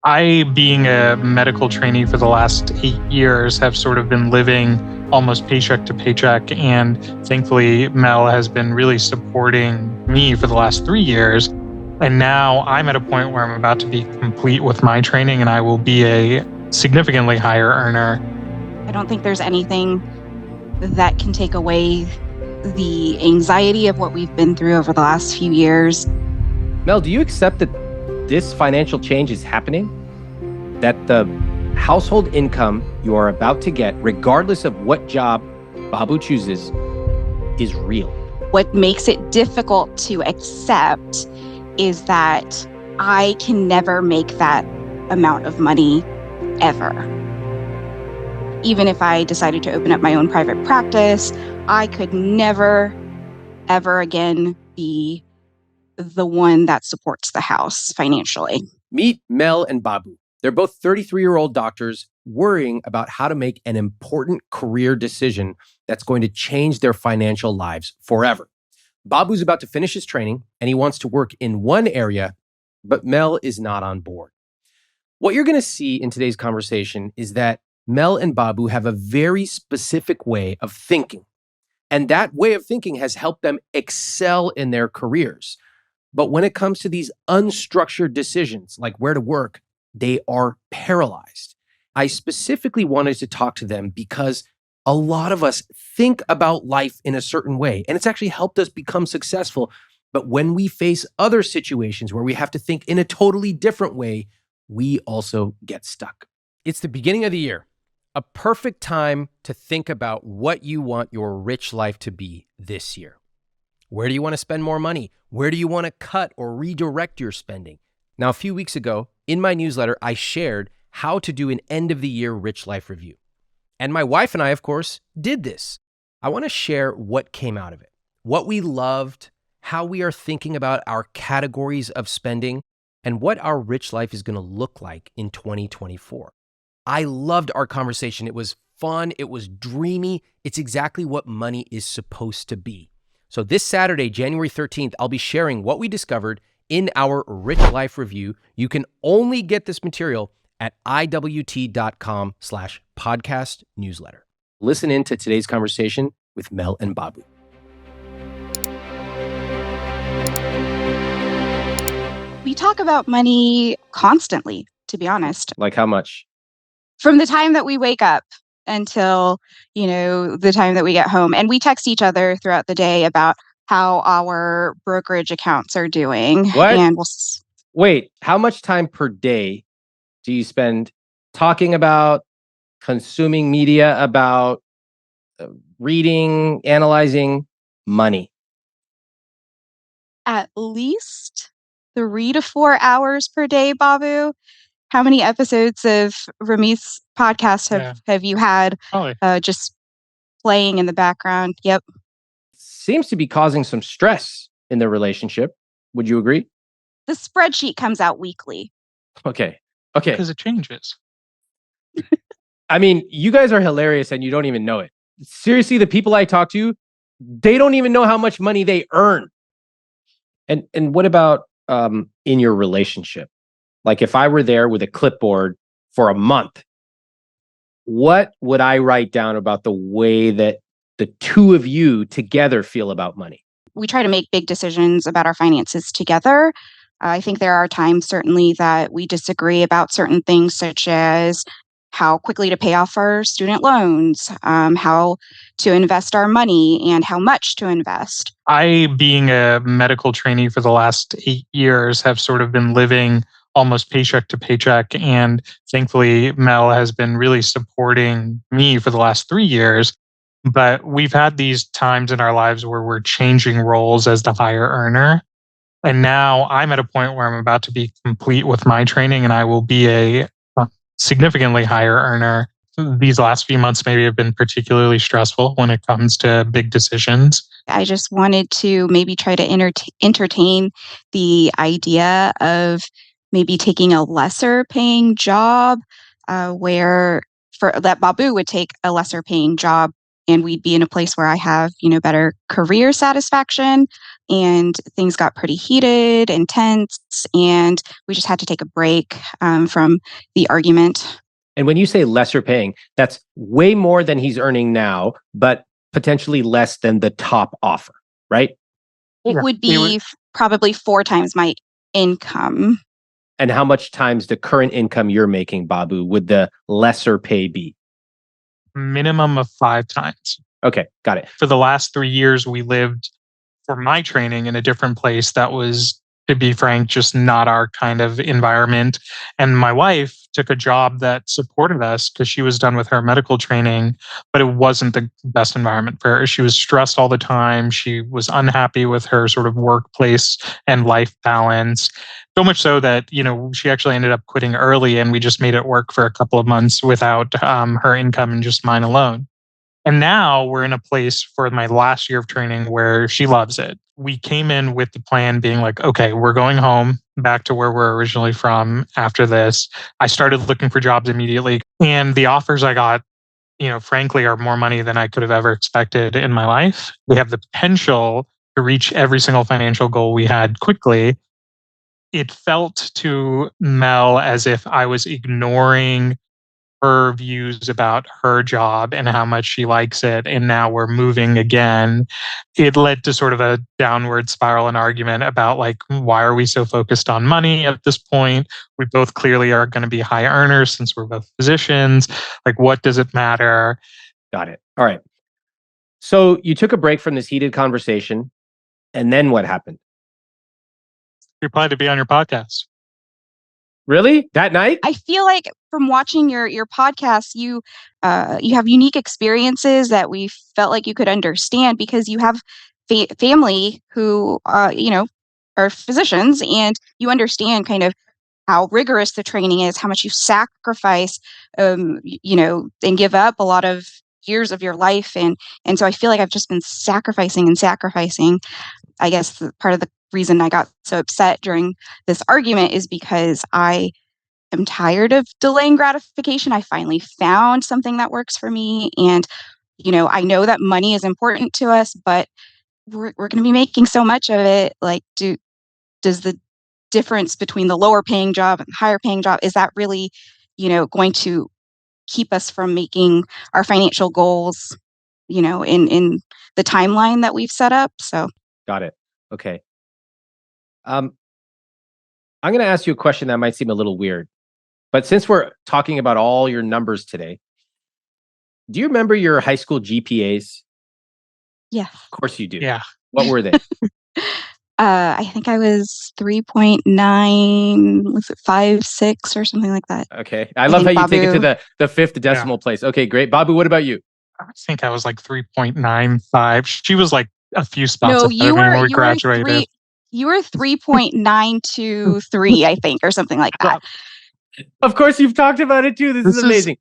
I, being a medical trainee for the last 8 years, have sort of been living almost paycheck to paycheck. And thankfully, Mel has been really supporting me for the last 3 years. And now I'm at a point where I'm about to be complete with my training and I will be a significantly higher earner. I don't think there's anything that can take away the anxiety of what we've been through over the last few years. Mel, do you accept that this financial change is happening? That the household income you are about to get, regardless of what job Babu chooses, is real? What makes it difficult to accept is that I can never make that amount of money ever. Even if I decided to open up my own private practice, I could never, ever again be the one that supports the house financially. Meet Mel and Babu. They're both 33-year-old doctors worrying about how to make an important career decision that's going to change their financial lives forever. Babu's about to finish his training and he wants to work in one area, but Mel is not on board. What you're going to see in today's conversation is that Mel and Babu have a very specific way of thinking. And that way of thinking has helped them excel in their careers. But when it comes to these unstructured decisions, like where to work, they are paralyzed. I specifically wanted to talk to them because a lot of us think about life in a certain way, and it's actually helped us become successful. But when we face other situations where we have to think in a totally different way, we also get stuck. It's the beginning of the year, a perfect time to think about what you want your rich life to be this year. Where do you want to spend more money? Where do you want to cut or redirect your spending? Now, a few weeks ago, in my newsletter, I shared how to do an end-of-the-year rich life review. And my wife and I, of course, did this. I want to share what came out of it, what we loved, how we are thinking about our categories of spending, and what our rich life is going to look like in 2024. I loved our conversation. It was fun. It was dreamy. It's exactly what money is supposed to be. So this Saturday, January 13th, I'll be sharing what we discovered in our Rich Life Review. You can only get this material at iwt.com/podcast newsletter. Listen in to today's conversation with Mel and Babu. We talk about money constantly, to be honest. Like how much? From the time that we wake up until, the time that we get home. And we text each other throughout the day about how our brokerage accounts are doing. What? And Wait, how much time per day do you spend talking about, consuming media about, reading, analyzing money? At least 3 to 4 hours per day, Babu. How many episodes of RAMIT'S podcast have you had just playing in the background? Yep. Seems to be causing some stress in their relationship. Would you agree? The spreadsheet comes out weekly. Okay. Because it changes. I mean, you guys are hilarious and you don't even know it. Seriously, the people I talk to, they don't even know how much money they earn. And what about in your relationship? Like if I were there with a clipboard for a month, what would I write down about the way that the two of you together feel about money? We try to make big decisions about our finances together. I think there are times certainly that we disagree about certain things, such as how quickly to pay off our student loans, how to invest our money, and how much to invest. I, being a medical trainee for the last 8 years, have sort of been living almost paycheck to paycheck. And thankfully, Mel has been really supporting me for the last 3 years. But we've had these times in our lives where we're changing roles as the higher earner. And now I'm at a point where I'm about to be complete with my training and I will be a significantly higher earner. These last few months maybe have been particularly stressful when it comes to big decisions. I just wanted to maybe try to entertain the idea of maybe taking a lesser paying job where that Babu would take a lesser paying job and we'd be in a place where I have, better career satisfaction, and things got pretty heated and tense, and we just had to take a break from the argument. And when you say lesser paying, that's way more than he's earning now, but potentially less than the top offer, right? It would be probably 4 times my income. And how much times the current income you're making, Babu, would the lesser pay be? Minimum of 5 times. Okay, got it. For the last 3 years, we lived for my training in a different place that was, to be frank, just not our kind of environment. And my wife took a job that supported us because she was done with her medical training, but it wasn't the best environment for her. She was stressed all the time. She was unhappy with her sort of workplace and life balance. So much so that, she actually ended up quitting early, and we just made it work for a couple of months without her income and just mine alone. And now we're in a place for my last year of training where she loves it. We came in with the plan being like, okay, we're going home back to where we're originally from after this. I started looking for jobs immediately. And the offers I got, frankly, are more money than I could have ever expected in my life. We have the potential to reach every single financial goal we had quickly. It felt to Mel as if I was ignoring her views about her job and how much she likes it. And now we're moving again. It led to sort of a downward spiral and argument about like, why are we so focused on money at this point? We both clearly are going to be high earners since we're both physicians. Like, what does it matter? Got it. All right. So you took a break from this heated conversation. And then what happened? You applied to be on your podcast. Really? That night? I feel like from watching your podcast, you have unique experiences that we felt like you could understand because you have family who are physicians, and you understand kind of how rigorous the training is, how much you sacrifice, and give up a lot of years of your life, and so I feel like I've just been sacrificing and sacrificing. I guess part of the reason I got so upset during this argument is because I am tired of delaying gratification. I finally found something that works for me. And, I know that money is important to us, but we're going to be making so much of it. Like, does the difference between the lower paying job and the higher paying job, is that really, going to keep us from making our financial goals, in the timeline that we've set up? So. Got it. Okay. I'm going to ask you a question that might seem a little weird, but since we're talking about all your numbers today, do you remember your high school GPAs? Yeah. Of course you do. Yeah. What were they? I think I was 3.9, was it 5.6 or something like that? Okay. I love how you take it to Babu. the fifth decimal place. Okay, great. Babu, what about you? I think I was like 3.95. She was like a few spots No, ahead of me when we graduated. You were 3.923, I think, or something like that. Of course, you've talked about it too. This is amazing.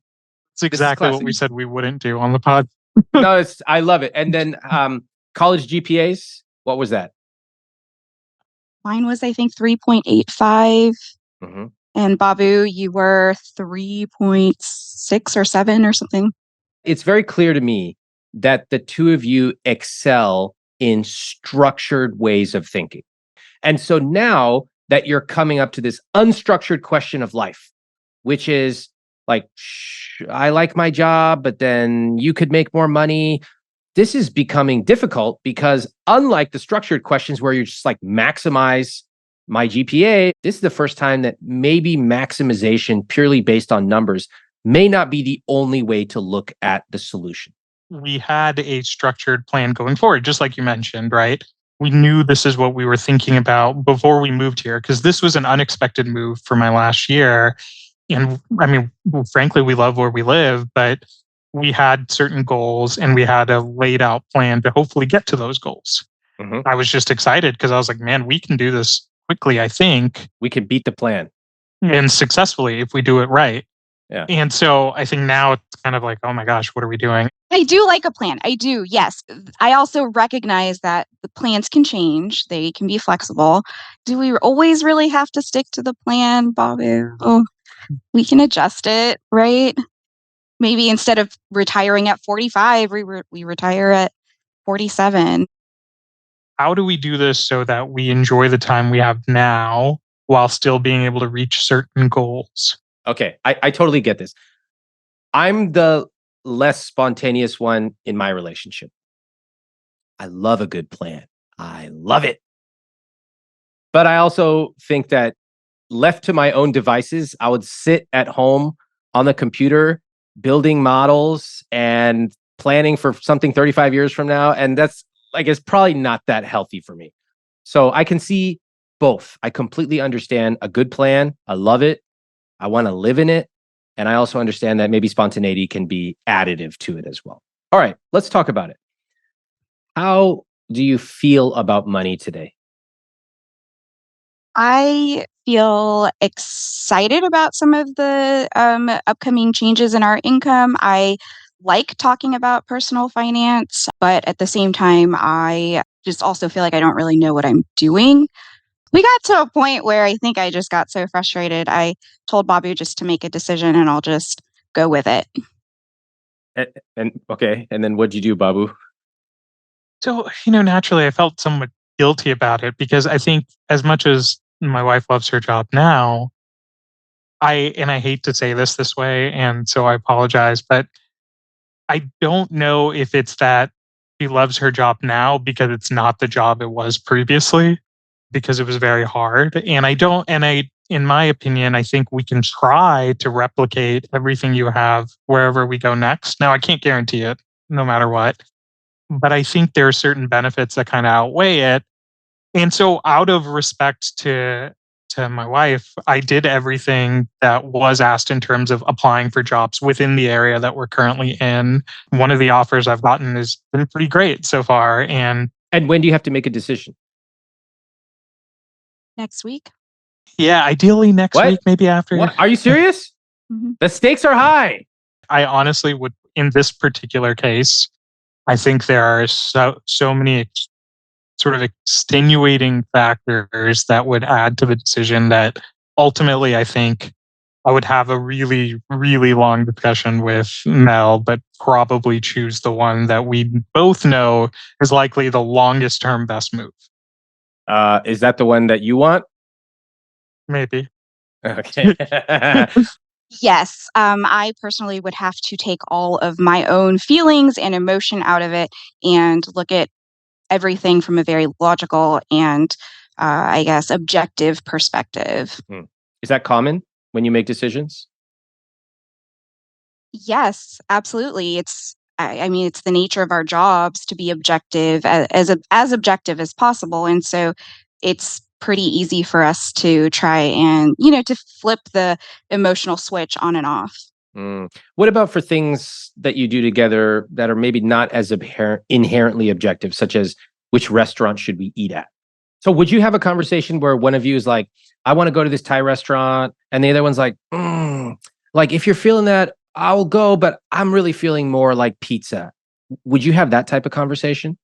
It's exactly what we said we wouldn't do on the pod. No, I love it. And then college GPAs, what was that? Mine was, I think, 3.85. Mm-hmm. And Babu, you were 3.6 or 7 or something. It's very clear to me that the two of you excel in structured ways of thinking. And so now that you're coming up to this unstructured question of life, which is like, I like my job, but then you could make more money. This is becoming difficult because unlike the structured questions where you're just like maximize my GPA, this is the first time that maybe maximization purely based on numbers may not be the only way to look at the solution. We had a structured plan going forward, just like you mentioned, right? We knew this is what we were thinking about before we moved here, because this was an unexpected move for my last year. And I mean, frankly, we love where we live, but we had certain goals and we had a laid out plan to hopefully get to those goals. Mm-hmm. I was just excited because I was like, man, we can do this quickly, I think. We can beat the plan. And successfully if we do it right. Yeah. And so I think now it's kind of like, oh my gosh, what are we doing? I do like a plan. I do, yes. I also recognize that the plans can change. They can be flexible. Do we always really have to stick to the plan, Babu? Oh, we can adjust it, right? Maybe instead of retiring at 45, we retire at 47. how do we do this so that we enjoy the time we have now while still being able to reach certain goals? Okay, I totally get this. I'm the less spontaneous one in my relationship. I love a good plan. I love it. But I also think that left to my own devices, I would sit at home on the computer building models and planning for something 35 years from now. And that's, I guess, probably not that healthy for me. So I can see both. I completely understand a good plan. I love it. I want to live in it. And I also understand that maybe spontaneity can be additive to it as well. All right, let's talk about it. How do you feel about money today? I feel excited about some of the upcoming changes in our income. I like talking about personal finance, but at the same time, I just also feel like I don't really know what I'm doing. We got to a point where I think I just got so frustrated. I told Babu just to make a decision and I'll just go with it. And okay, and then what'd you do, Babu? So, naturally, I felt somewhat guilty about it because I think as much as my wife loves her job now, I hate to say this way, and so I apologize, but I don't know if it's that she loves her job now because it's not the job it was previously, because it was very hard. And I don't, and I, in my opinion, I think we can try to replicate everything you have wherever we go next. Now, I can't guarantee it no matter what, but I think there are certain benefits that kind of outweigh it. And so out of respect to my wife, I did everything that was asked in terms of applying for jobs within the area that we're currently in. One of the offers I've gotten has been pretty great so far. And And when do you have to make a decision? Next week. yeah, ideally next What? week, maybe after. What? Are you serious? Mhm. The stakes are high. I honestly would, in this particular case, I think there are so many sort of extenuating factors that would add to the decision that ultimately I think I would have a really, really long discussion with Mel, but probably choose the one that we both know is likely the longest term best move. Is that the one that you want? Maybe. Okay. Yes, I personally would have to take all of my own feelings and emotion out of it and look at everything from a very logical and, I guess, objective perspective. Hmm. Is that common when you make decisions? Yes, absolutely. I mean, it's the nature of our jobs to be objective as objective as possible, and so it's pretty easy for us to try and to flip the emotional switch on and off. What about for things that you do together that are maybe not as inherently objective, such as which restaurant should we eat at? So, would you have a conversation where one of you is like, I want to go to this Thai restaurant, and the other one's like, like, if you're feeling that, I'll go, but I'm really feeling more like pizza. Would you have that type of conversation?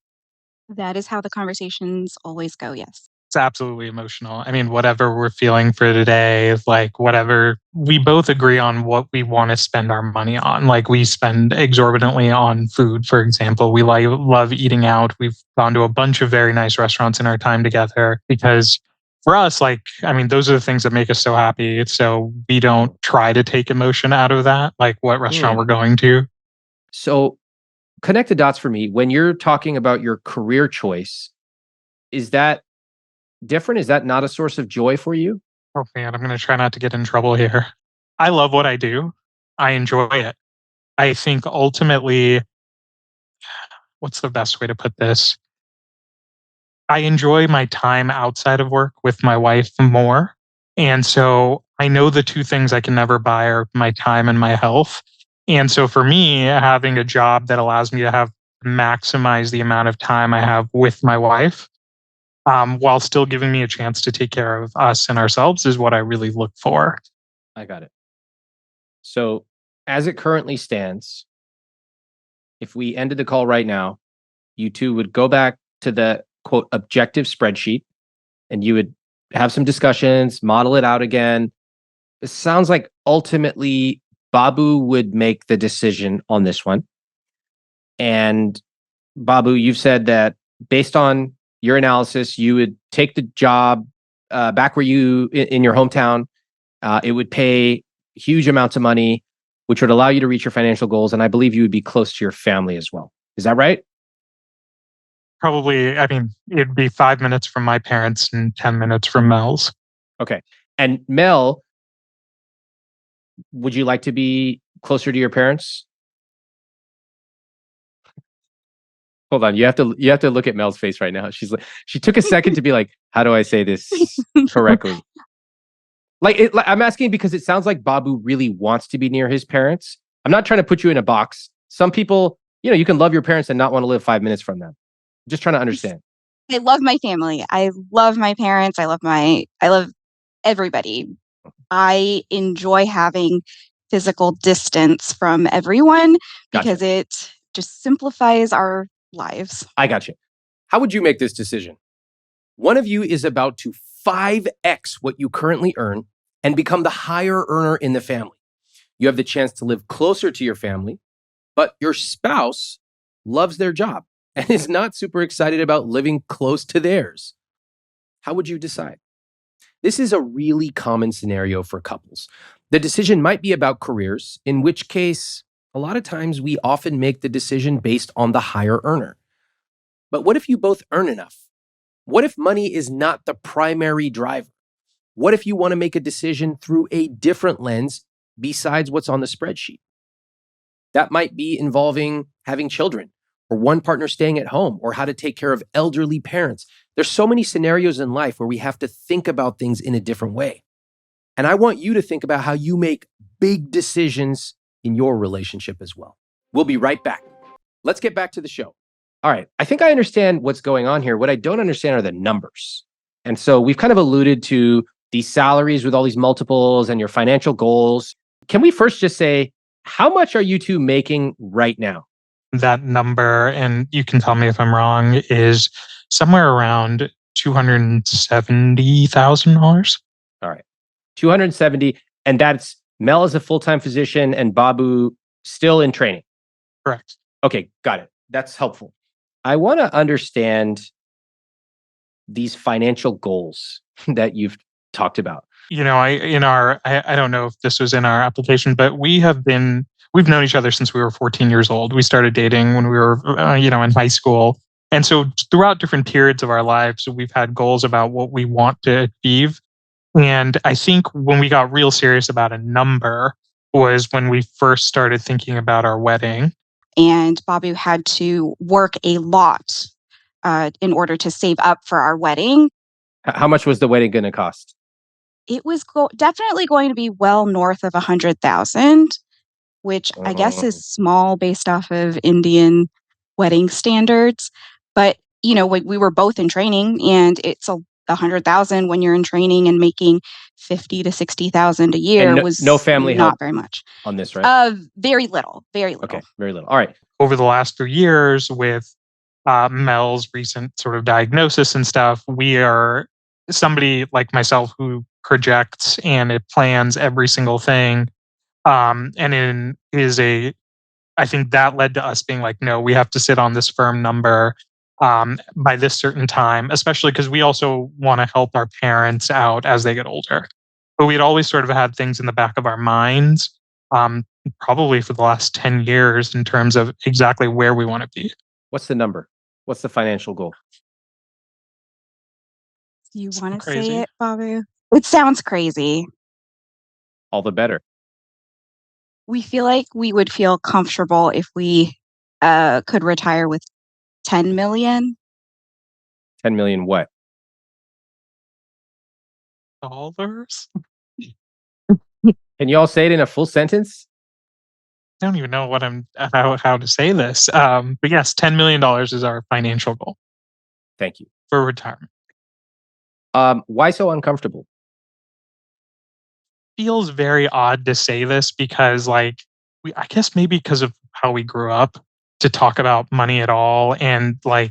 That is how the conversations always go. Yes. It's absolutely emotional. I mean, whatever we're feeling for today, like whatever we both agree on what we want to spend our money on. Like we spend exorbitantly on food, for example. We love eating out. We've gone to a bunch of very nice restaurants in our time together because for us, like, I mean, those are the things that make us so happy. So we don't try to take emotion out of that, like what restaurant Hmm. we're going to. So, connect the dots for me. When you're talking about your career choice, is that different? Is that not a source of joy for you? Oh man, I'm going to try not to get in trouble here. I love what I do. I enjoy it. I think ultimately, what's the best way to put this? I enjoy my time outside of work with my wife more. And so I know the two things I can never buy are my time and my health. And so for me, having a job that allows me to have maximize the amount of time I have with my wife, while still giving me a chance to take care of us and ourselves is what I really look for. I got it. So, as it currently stands, if we ended the call right now, you two would go back to the quote objective spreadsheet and you would have some discussions, model it out again. It sounds like ultimately Babu would make the decision on this one. And Babu, you've said that based on your analysis, you would take the job back where you in your hometown. It would pay huge amounts of money, which would allow you to reach your financial goals. And I believe you would be close to your family as well. Is that right? Probably, I mean, it'd be 5 minutes from my parents and 10 minutes from Mel's. Okay. And Mel, would you like to be closer to your parents? Hold on, you have to look at Mel's face right now. She took a second to be like, how do I say this correctly? I'm asking because it sounds like Babu really wants to be near his parents. I'm not trying to put you in a box. Some people, you can love your parents and not want to live 5 minutes from them. I'm just trying to understand. I love my family. I love my parents. I love everybody. I enjoy having physical distance from everyone because it just simplifies our lives. I got you. How would you make this decision? One of you is about to 5x what you currently earn and become the higher earner in the family. You have the chance to live closer to your family, but your spouse loves their job and is not super excited about living close to theirs. How would you decide? This is a really common scenario for couples. The decision might be about careers, in which case, a lot of times we often make the decision based on the higher earner. But what if you both earn enough? What if money is not the primary driver? What if you want to make a decision through a different lens besides what's on the spreadsheet? That might be involving having children, or one partner staying at home, or how to take care of elderly parents. There's so many scenarios in life where we have to think about things in a different way. And I want you to think about how you make big decisions in your relationship as well. We'll be right back. Let's get back to the show. All right, I think I understand what's going on here. What I don't understand are the numbers. And so we've kind of alluded to these salaries with all these multiples and your financial goals. Can we first just say, how much are you two making right now? That number, and you can tell me if I'm wrong, is somewhere around $270,000. All right, 270, and that's Mel as a full-time physician and Babu still in training. Correct. Okay, got it. That's helpful. I want to understand these financial goals that you've talked about. I don't know if this was in our application, but we've known each other since we were 14 years old. We started dating when we were, in high school. And so throughout different periods of our lives, we've had goals about what we want to achieve. And I think when we got real serious about a number was when we first started thinking about our wedding. And Babu had to work a lot in order to save up for our wedding. How much was the wedding going to cost? It was definitely going to be well north of 100,000, which I guess is small based off of Indian wedding standards. But, we were both in training, and it's 100,000 when you're in training, and making 50 to 60,000 a year was no family not help very much on this, right? Very little. Okay, very little. All right. Over the last 3 years, with Mel's recent sort of diagnosis and stuff, we are somebody like myself who projects and it plans every single thing. I think that led to us being like, no, we have to sit on this firm number by this certain time, especially because we also want to help our parents out as they get older. But we'd always sort of had things in the back of our minds, probably for the last 10 years in terms of exactly where we want to be. What's the number? What's the financial goal? You want to say it, Babu? It sounds crazy. All the better. We feel like we would feel comfortable if we could retire with 10 million. 10 million what? Dollars? Can you all say it in a full sentence? I don't even know how to say this. But yes, $10 million is our financial goal. Thank you. For retirement. Why so uncomfortable? Feels very odd to say this because I guess maybe because of how we grew up to talk about money at all. And to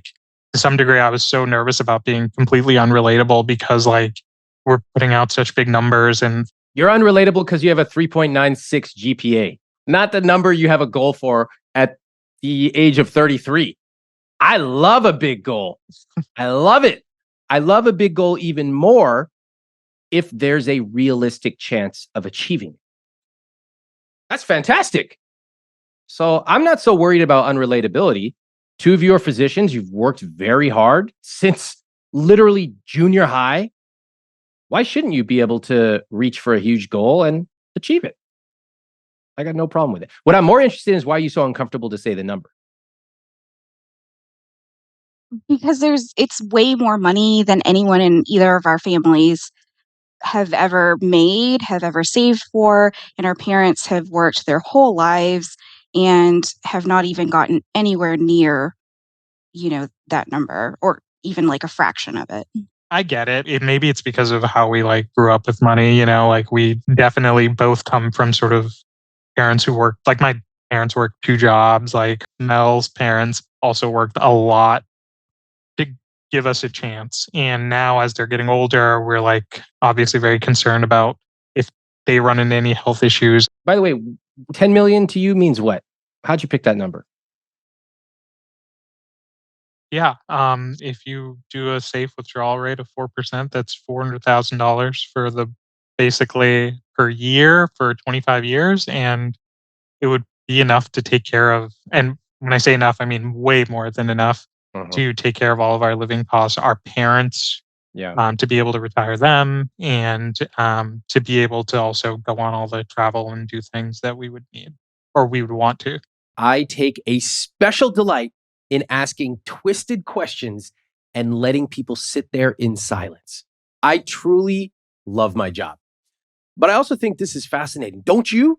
some degree, I was so nervous about being completely unrelatable because we're putting out such big numbers. And you're unrelatable because you have a 3.96 GPA, not the number you have a goal for at the age of 33. I love a big goal. I love it. I love a big goal even more if there's a realistic chance of achieving it. That's fantastic. So I'm not so worried about unrelatability. Two of you are physicians. You've worked very hard since literally junior high. Why shouldn't you be able to reach for a huge goal and achieve it? I got no problem with it. What I'm more interested in is why are you so uncomfortable to say the number? Because it's way more money than anyone in either of our families have ever made, have ever saved for, and our parents have worked their whole lives and have not even gotten anywhere near, that number or even like a fraction of it. I get it. Maybe it's because of how we like grew up with money, like we definitely both come from sort of parents who worked, like my parents worked two jobs, like Mel's parents also worked a lot to give us a chance. And now as they're getting older, we're like obviously very concerned about if they run into any health issues. By the way, 10 million to you means what? How'd you pick that number? Yeah. If you do a safe withdrawal rate of 4%, that's $400,000 for the basically per year for 25 years. And it would be enough to take care of, and when I say enough, I mean way more than enough to take care of all of our living costs, our parents, to be able to retire them, and to be able to also go on all the travel and do things that we would need or we would want to. I take a special delight in asking twisted questions and letting people sit there in silence. I truly love my job. But I also think this is fascinating. Don't you?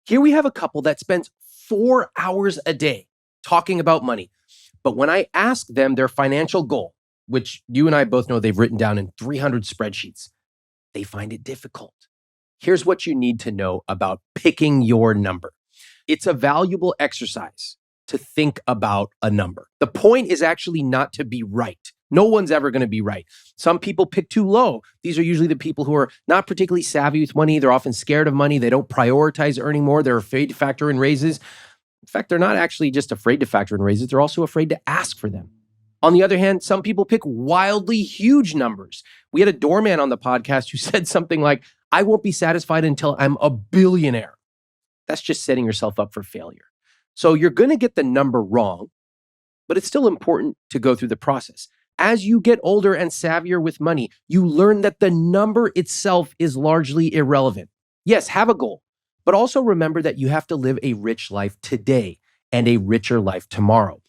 Here we have a couple that spends 4 hours a day talking about money. But when I ask them their financial goal, which you and I both know they've written down in 300 spreadsheets, they find it difficult. Here's what you need to know about picking your number. It's a valuable exercise to think about a number. The point is actually not to be right. No one's ever going to be right. Some people pick too low. These are usually the people who are not particularly savvy with money. They're often scared of money. They don't prioritize earning more. They're afraid to factor in raises. In fact, they're not actually just afraid to factor in raises. They're also afraid to ask for them. On the other hand, some people pick wildly huge numbers. We had a doorman on the podcast who said something like, I won't be satisfied until I'm a billionaire. That's just setting yourself up for failure. So you're going to get the number wrong, but it's still important to go through the process. As you get older and savvier with money, you learn that the number itself is largely irrelevant. Yes, have a goal, but also remember that you have to live a rich life today and a richer life tomorrow.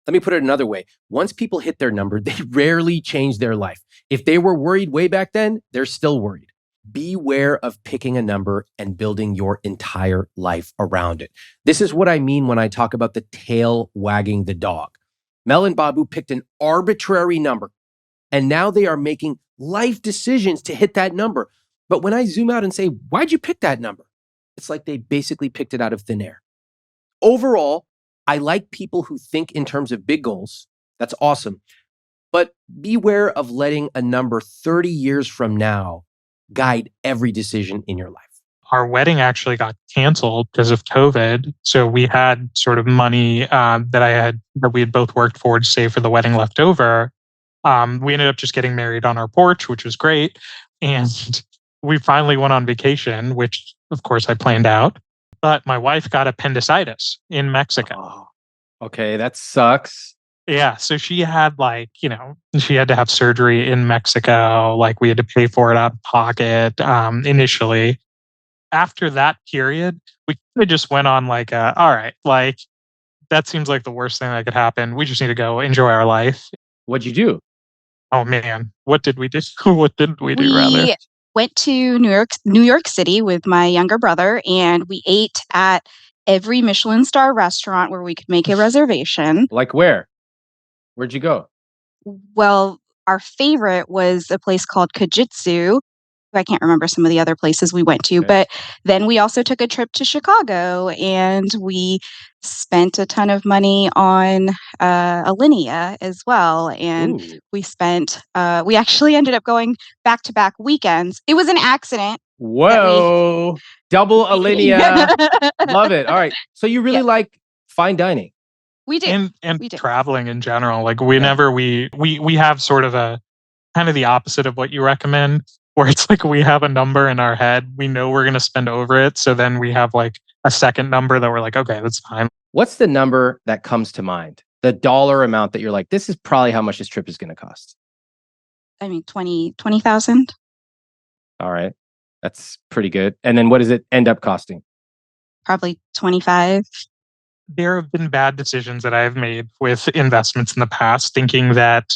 Let me put it another way. Once people hit their number, they rarely change their life. If they were worried way back then, they're still worried. Beware of picking a number and building your entire life around it. This is what I mean when I talk about the tail wagging the dog. Mel and Babu picked an arbitrary number, and now they are making life decisions to hit that number. But when I zoom out and say, why'd you pick that number? It's like they basically picked it out of thin air. Overall, I like people who think in terms of big goals. That's awesome. But beware of letting a number 30 years from now guide every decision in your life. Our wedding actually got canceled because of COVID. So we had sort of money that we had both worked for to save for the wedding left over. We ended up just getting married on our porch, which was great. And we finally went on vacation, which of course I planned out. But my wife got appendicitis in Mexico. Oh, okay, that sucks. Yeah. So she had she had to have surgery in Mexico. Like we had to pay for it out of pocket initially. After that period, we kind of just went on all right, that seems like the worst thing that could happen. We just need to go enjoy our life. What'd you do? Oh man, what did we do? What didn't we do rather? We went to New York City with my younger brother, and we ate at every Michelin star restaurant where we could make a reservation. Like where? Where'd you go? Well, our favorite was a place called Kajitsu. I can't remember some of the other places we went to, Okay. but then we also took a trip to Chicago, and we spent a ton of money on Alinea as well. And Ooh. we actually ended up going back-to-back weekends. It was an accident. Whoa. Double Alinea. Love it. All right. So you really like fine dining? We do. And We do. traveling in general. Like whenever we have sort of a kind of the opposite of what you recommend, where it's like we have a number in our head, we know we're going to spend over it, so then we have like a second number that we're like, okay, that's fine. What's the number that comes to mind? The dollar amount that you're like, this is probably how much this trip is going to cost. I mean, 20,000. All right. That's pretty good. And then what does it end up costing? Probably 25. There have been bad decisions that I've made with investments in the past, thinking that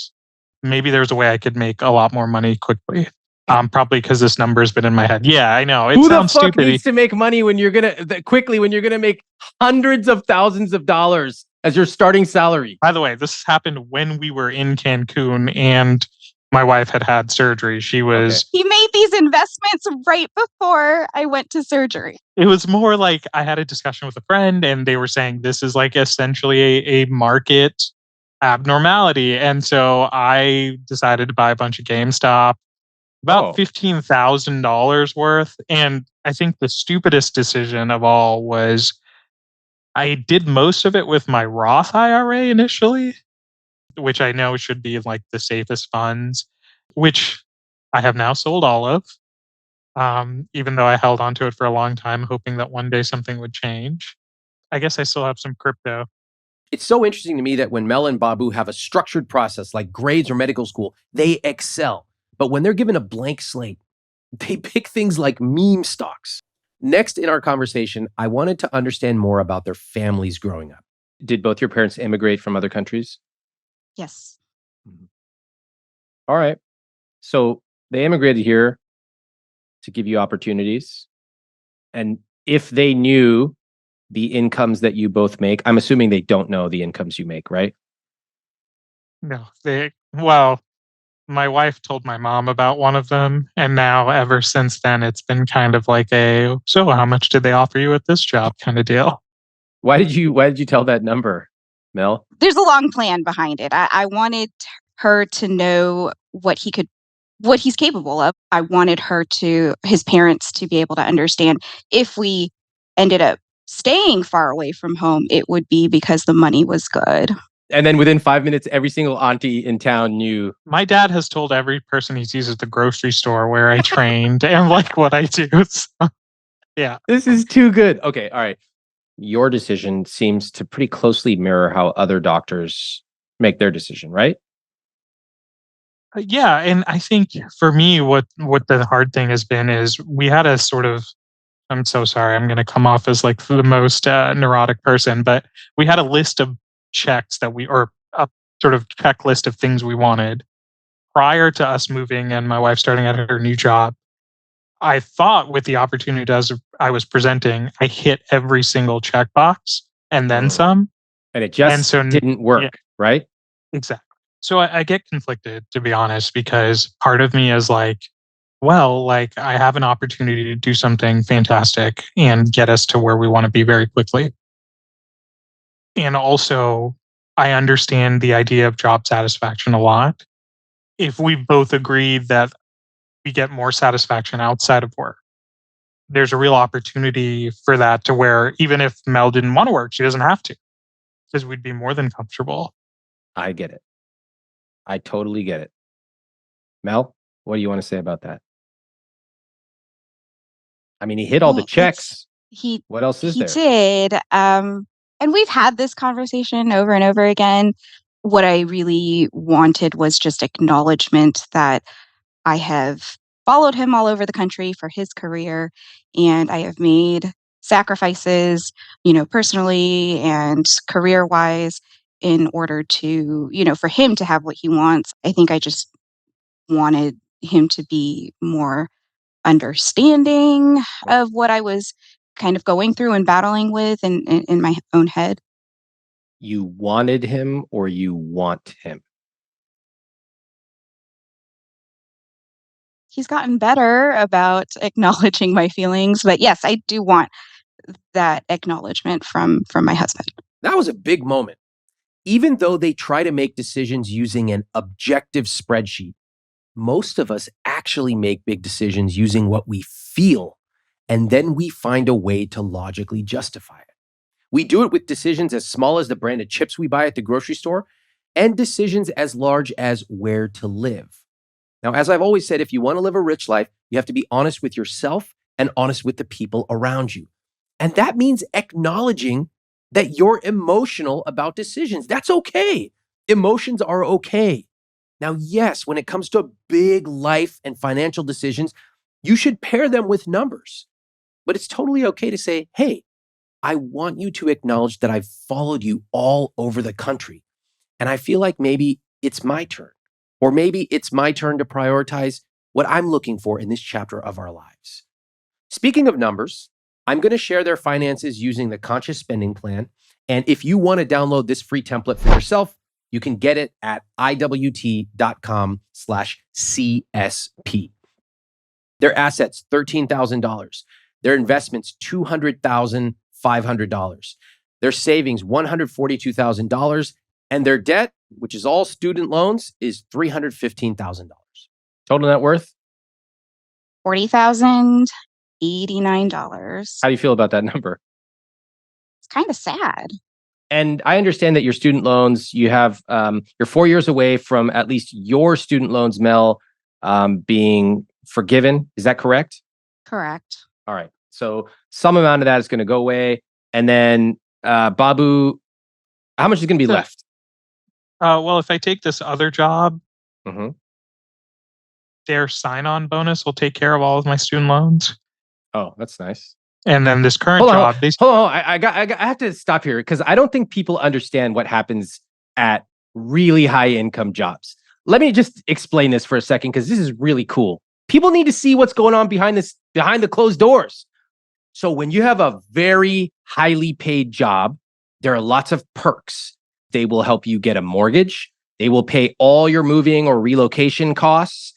maybe there's a way I could make a lot more money quickly. Probably because this number's been in my head. Yeah, I know. It Who the sounds fuck stupid. needs to make money when you're gonna make hundreds of thousands of dollars as your starting salary? By the way, this happened when we were in Cancun and my wife had surgery. She was. He made these investments right before I went to surgery. It was more like I had a discussion with a friend and they were saying this is like essentially a market abnormality. And so I decided to buy a bunch of GameStop, about $15,000 worth. And I think the stupidest decision of all was I did most of it with my Roth IRA initially, which I know should be like the safest funds, which I have now sold all of. Even though I held onto it for a long time, hoping that one day something would change. I guess I still have some crypto. It's so interesting to me that when Mel and Babu have a structured process like grades or medical school, they excel. But when they're given a blank slate, they pick things like meme stocks. Next in our conversation, I wanted to understand more about their families growing up. Did both your parents immigrate from other countries? Yes. All right. So they immigrated here to give you opportunities. And if they knew the incomes that you both make, I'm assuming they don't know the incomes you make, right? No, well, my wife told my mom about one of them. And now ever since then, it's been kind of like so how much did they offer you at this job kind of deal? Why did you tell that number, Mel? There's a long plan behind it. I wanted her to know what he's capable of. I wanted his parents to be able to understand if we ended up staying far away from home, it would be because the money was good. And then within 5 minutes, every single auntie in town knew. My dad has told every person he sees at the grocery store where I trained and like what I do. So, yeah. This is too good. Okay. All right. Your decision seems to pretty closely mirror how other doctors make their decision, right? Yeah. And I think for me, what the hard thing has been is we had a sort of, I'm so sorry, I'm going to come off as like the most neurotic person, but we had a list of checks or a sort of checklist of things we wanted prior to us moving and my wife starting at her new job. I thought with the opportunity as I was presenting, I hit every single checkbox and then some. And it just didn't work, right? Exactly. So I get conflicted, to be honest, because part of me is like, well, like I have an opportunity to do something fantastic and get us to where we want to be very quickly. And also, I understand the idea of job satisfaction a lot. If we both agreed that we get more satisfaction outside of work, there's a real opportunity for that to where even if Mel didn't want to work, she doesn't have to because we'd be more than comfortable. I get it. I totally get it. Mel, what do you want to say about that? I mean, he hit all the checks. What else is there? He did. And we've had this conversation over and over again. What I really wanted was just acknowledgement that I have followed him all over the country for his career, and I have made sacrifices, personally and career-wise in order to, for him to have what he wants. I think I just wanted him to be more understanding of what I was kind of going through and battling with in my own head. You wanted him or you want him? He's gotten better about acknowledging my feelings, but yes, I do want that acknowledgement from my husband. That was a big moment. Even though they try to make decisions using an objective spreadsheet, most of us actually make big decisions using what we feel, and then we find a way to logically justify it. We do it with decisions as small as the brand of chips we buy at the grocery store and decisions as large as where to live. Now, as I've always said, if you want to live a rich life, you have to be honest with yourself and honest with the people around you. And that means acknowledging that you're emotional about decisions. That's okay. Emotions are okay. Now, yes, when it comes to big life and financial decisions, you should pair them with numbers. But it's totally okay to say, hey, I want you to acknowledge that I've followed you all over the country. And I feel like maybe it's my turn, or maybe it's my turn to prioritize what I'm looking for in this chapter of our lives. Speaking of numbers, I'm going to share their finances using the Conscious Spending Plan. And if you want to download this free template for yourself, you can get it at iwt.com/CSP. Their assets, $13,000. Their investments, $200,500. Their savings, $142,000. And their debt, which is all student loans, is $315,000. Total net worth? $40,089. How do you feel about that number? It's kind of sad. And I understand that your student loans, you have, you're 4 years away from at least your student loans, Mel, being forgiven. Is that correct? Correct. All right. So some amount of that is going to go away. And then Babu, how much is going to be left? Well, if I take this other job, Mm-hmm. their sign-on bonus will take care of all of my student loans. Oh, that's nice. And then this current Hold job, on. I have to stop here because I don't think people understand what happens at really high income jobs. Let me just explain this for a second because this is really cool. People need to see what's going on behind the closed doors. So when you have a very highly paid job, there are lots of perks. They will help you get a mortgage. They will pay all your moving or relocation costs.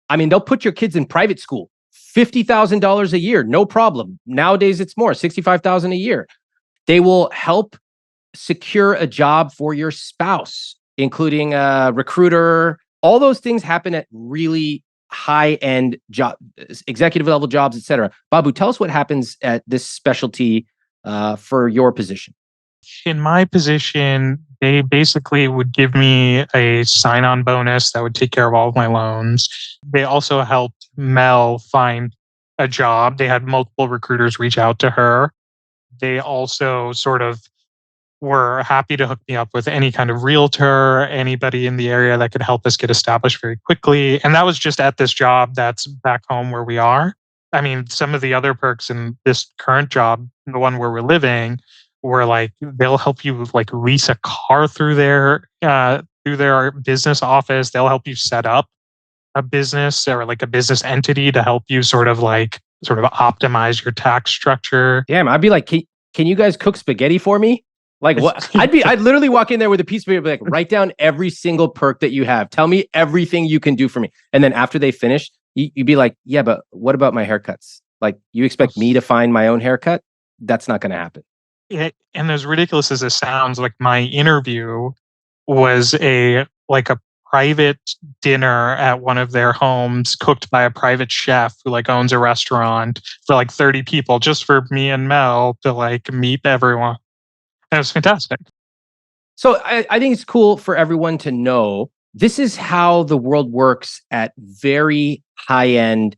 I mean, they'll put your kids in private school. $50,000 a year, no problem. Nowadays, it's more, $65,000 a year. They will help secure a job for your spouse, including a recruiter. All those things happen at really high-end job, executive level jobs, et cetera. Babu, tell us what happens at this specialty for your position. in my position, they basically would give me a sign-on bonus that would take care of all of my loans. They also helped Mel find a job. They had multiple recruiters reach out to her. They also sort of were happy to hook me up with any kind of realtor, anybody in the area that could help us get established very quickly. And that was just at this job that's back home where we are. I mean, some of the other perks in this current job, the one where we're living, were like they'll help you like lease a car through their business office. They'll help you set up a business or like a business entity to help you sort of optimize your tax structure. Damn, I'd be like, can you guys cook spaghetti for me? Like what? I'd literally walk in there with a piece of paper, be like, write down every single perk that you have. Tell me everything you can do for me. And then after they finish, you'd be like, yeah, but what about my haircuts? Like, you expect me to find my own haircut? That's not going to happen. And as ridiculous as it sounds, like my interview was a private dinner at one of their homes cooked by a private chef who like owns a restaurant for like 30 people just for me and Mel to like meet everyone. And it was fantastic. So I think it's cool for everyone to know this is how the world works at very high-end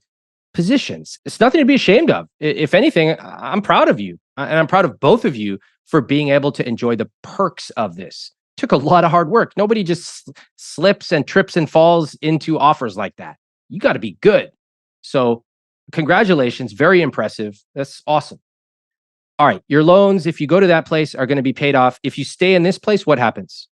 positions. It's nothing to be ashamed of. If anything, I'm proud of you. And I'm proud of both of you for being able to enjoy the perks of this. It took a lot of hard work. Nobody just slips and trips and falls into offers like that. You got to be good. So congratulations. Very impressive. That's awesome. All right. Your loans, if you go to that place, are going to be paid off. If you stay in this place, what happens?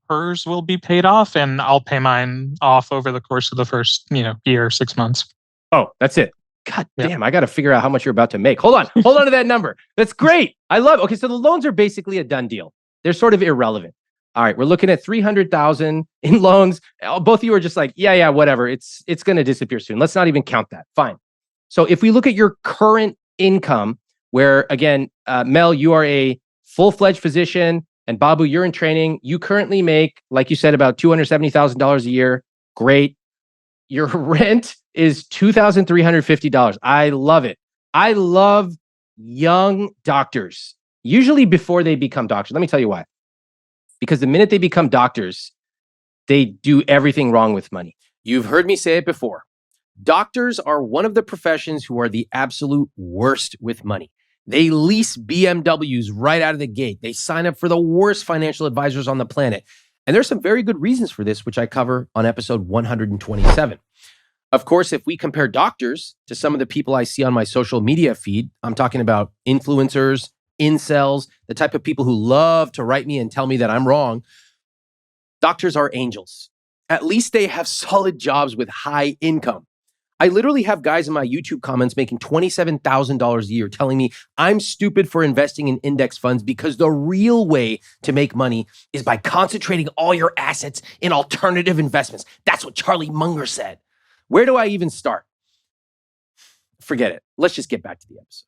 Hers will be paid off and I'll pay mine off over the course of the first, year, 6 months. Oh, that's it. God damn, I got to figure out how much you're about to make. Hold on to that number. That's great. I love it. Okay, so the loans are basically a done deal. They're sort of irrelevant. All right, we're looking at $300,000 in loans. Both of you are just like, yeah, whatever. It's going to disappear soon. Let's not even count that. Fine. So if we look at your current income, where again, Mel, you are a full-fledged physician, and Babu, you're in training. You currently make, like you said, about $270,000 a year. Great. Your rent is $2,350. I love it. I love young doctors, usually before they become doctors. Let me tell you why. Because the minute they become doctors, they do everything wrong with money. You've heard me say it before. Doctors are one of the professions who are the absolute worst with money. They lease BMWs right out of the gate. They sign up for the worst financial advisors on the planet. And there's some very good reasons for this, which I cover on episode 127. Of course, if we compare doctors to some of the people I see on my social media feed, I'm talking about influencers, incels, the type of people who love to write me and tell me that I'm wrong. Doctors are angels. At least they have solid jobs with high income. I literally have guys in my YouTube comments making $27,000 a year telling me I'm stupid for investing in index funds because the real way to make money is by concentrating all your assets in alternative investments. That's what Charlie Munger said. Where do I even start? Forget it. Let's just get back to the episode.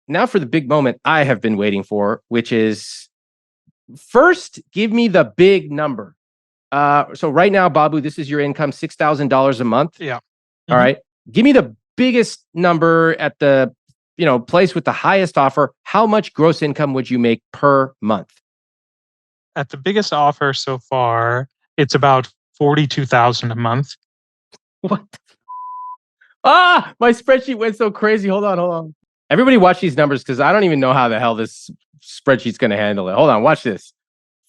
Now for the big moment I have been waiting for, which is first, give me the big number. So right now, Babu, this is your income, $6,000 a month. Yeah. All right. Give me the biggest number at the, place with the highest offer. How much gross income would you make per month? At the biggest offer so far, it's about $42,000 a month. What? My spreadsheet went so crazy. Hold on. Everybody watch these numbers because I don't even know how the hell this spreadsheet's going to handle it. Hold on. Watch this.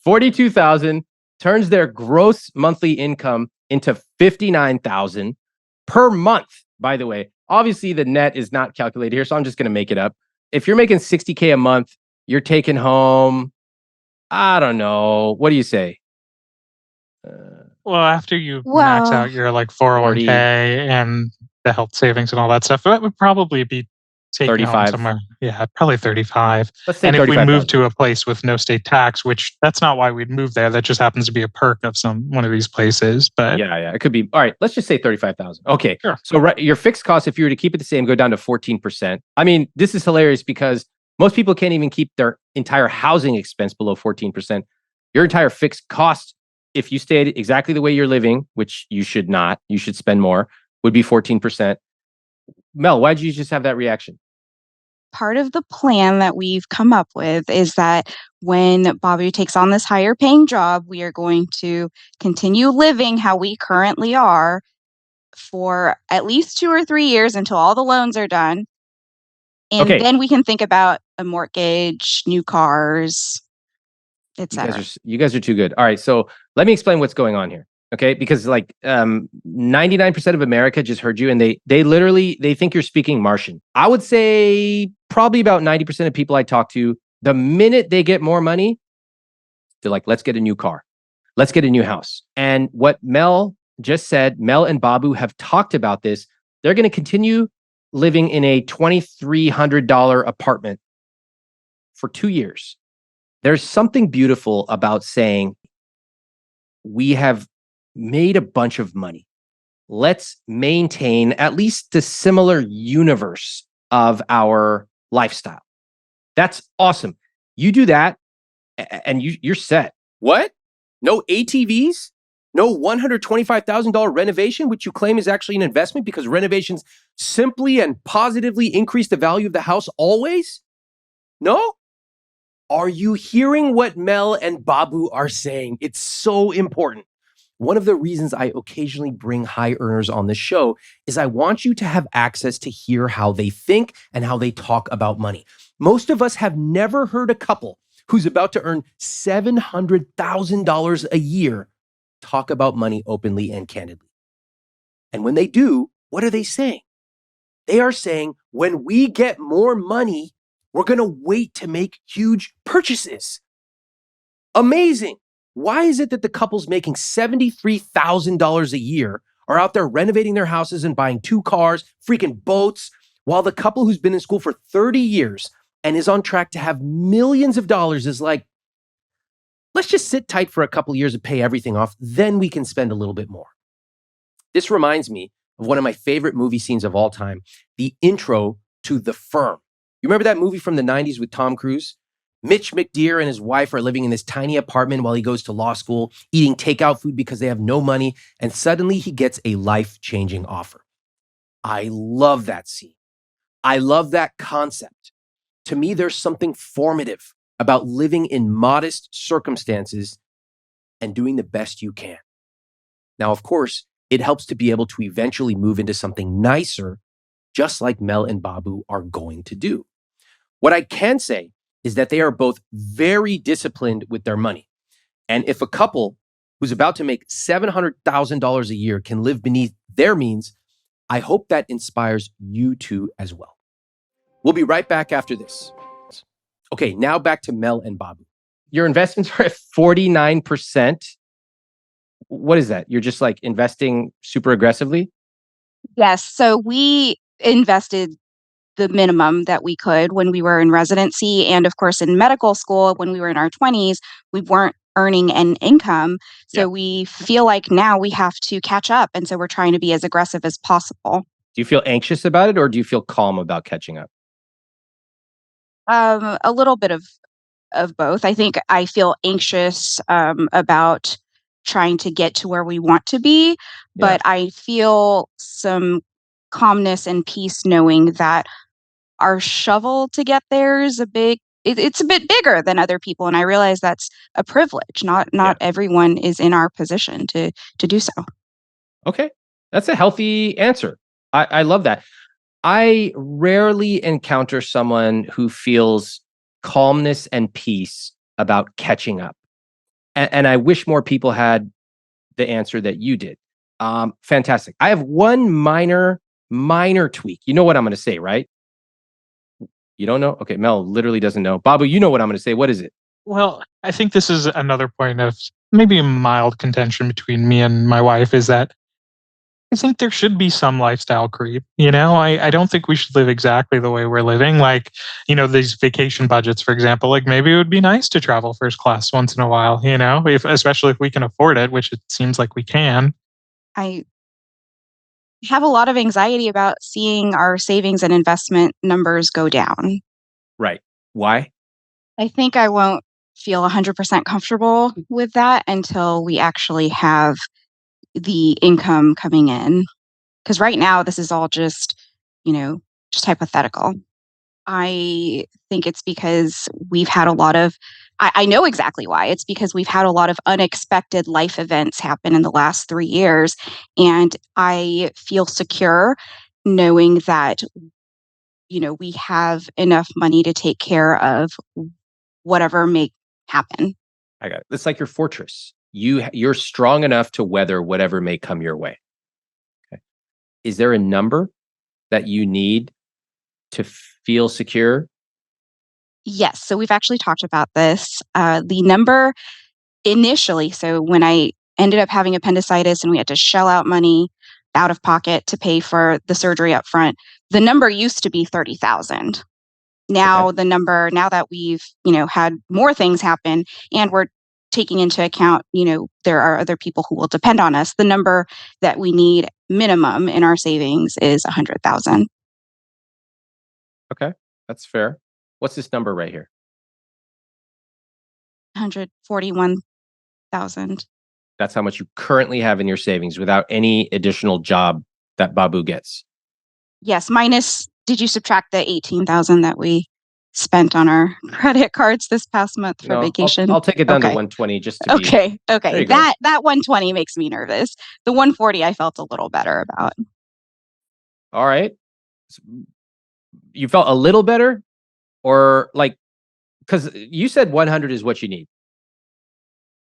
42,000 turns their gross monthly income into 59,000 per month. By the way, obviously the net is not calculated here, so I'm just going to make it up. If you're making $60K a month, you're taking home, I don't know. What do you say? Well, after you max out your 401k and the health savings and all that stuff, that would probably be taking 35 home somewhere. Yeah, probably 35. Let's say and 35, if we move to a place with no state tax, which that's not why we'd move there, that just happens to be a perk of one of these places. But yeah, it could be. All right, let's just say 35,000. Okay, sure. So your fixed costs, if you were to keep it the same, go down to 14%. I mean, this is hilarious because most people can't even keep their entire housing expense below 14%. Your entire fixed cost, if you stayed exactly the way you're living, which you should not, you should spend more, would be 14%. Mel, why did you just have that reaction? Part of the plan that we've come up with is that when Babu takes on this higher paying job, we are going to continue living how we currently are for at least 2 or 3 years until all the loans are done. And then we can think about a mortgage, new cars, etc. You guys are too good. All right, so let me explain what's going on here. Okay, because 99% of America just heard you and they think you're speaking Martian. I would say probably about 90% of people I talk to, the minute they get more money, they're like, let's get a new car. Let's get a new house. And what Mel just said, Mel and Babu have talked about this. They're going to continue living in a $2,300 apartment for 2 years. There's something beautiful about saying, we have made a bunch of money. Let's maintain at least the similar universe of our lifestyle. That's awesome. You do that and you're set. What? No ATVs? No $125,000 renovation, which you claim is actually an investment because renovations simply and positively increase the value of the house always? No? Are you hearing what Mel and Babu are saying? It's so important. One of the reasons I occasionally bring high earners on the show is I want you to have access to hear how they think and how they talk about money. Most of us have never heard a couple who's about to earn $700,000 a year talk about money openly and candidly. And when they do, what are they saying? They are saying, when we get more money, we're going to wait to make huge purchases. Amazing. Why is it that the couples making $73,000 a year are out there renovating their houses and buying 2 cars, freaking boats, while the couple who's been in school for 30 years and is on track to have millions of dollars is like, let's just sit tight for a couple years and pay everything off, then we can spend a little bit more. This reminds me of one of my favorite movie scenes of all time, the intro to The Firm. You remember that movie from the 90s with Tom Cruise? Mitch McDeere and his wife are living in this tiny apartment while he goes to law school, eating takeout food because they have no money, and suddenly he gets a life-changing offer. I love that scene. I love that concept. To me, there's something formative about living in modest circumstances and doing the best you can. Now, of course, it helps to be able to eventually move into something nicer, just like Mel and Babu are going to do. What I can say is that they are both very disciplined with their money. And if a couple who's about to make $700,000 a year can live beneath their means, I hope that inspires you too as well. We'll be right back after this. Okay, now back to Mel and Babu. Your investments are at 49%. What is that? You're just like investing super aggressively? Yes. So we invested the minimum that we could when we were in residency. And of course, in medical school, when we were in our 20s, we weren't earning an income. So we feel like now we have to catch up. And so we're trying to be as aggressive as possible. Do you feel anxious about it or do you feel calm about catching up? A little bit of both. I think I feel anxious about trying to get to where we want to be, but I feel some calmness and peace knowing that our shovel to get there is it's a bit bigger than other people, and I realize that's a privilege. Not everyone is in our position to do so. Okay, that's a healthy answer. I love that. I rarely encounter someone who feels calmness and peace about catching up. And I wish more people had the answer that you did. Fantastic. I have one minor tweak. You know what I'm going to say, right? You don't know? Okay, Mel literally doesn't know. Babu, you know what I'm going to say. What is it? Well, I think this is another point of maybe a mild contention between me and my wife is that I think there should be some lifestyle creep. I don't think we should live exactly the way we're living. Like, these vacation budgets, for example, like maybe it would be nice to travel first class once in a while, especially if we can afford it, which it seems like we can. I have a lot of anxiety about seeing our savings and investment numbers go down. Right. Why? I think I won't feel 100% comfortable with that until we actually have the income coming in. Because right now, this is all just hypothetical. I think it's because we've had a lot of, I know exactly why. It's because we've had a lot of unexpected life events happen in the last 3 years. And I feel secure knowing that, we have enough money to take care of whatever may happen. I got it. It's like your fortress. You're strong enough to weather whatever may come your way. Okay. Is there a number that you need to feel secure? Yes. So we've actually talked about this. The number initially, so when I ended up having appendicitis and we had to shell out money out of pocket to pay for the surgery up front, the number used to be 30,000. Now the number, now that we've, had more things happen and we're taking into account, there are other people who will depend on us, the number that we need minimum in our savings is 100,000. Okay, that's fair. What's this number right here? 141,000. That's how much you currently have in your savings without any additional job that Babu gets. Yes, minus, did you subtract the 18,000 that we spent on our credit cards this past month for vacation? I'll take it down to 120 just to be. Okay. That 120 makes me nervous. The 140 I felt a little better about. All right. You felt a little better, or like, because you said 100 is what you need.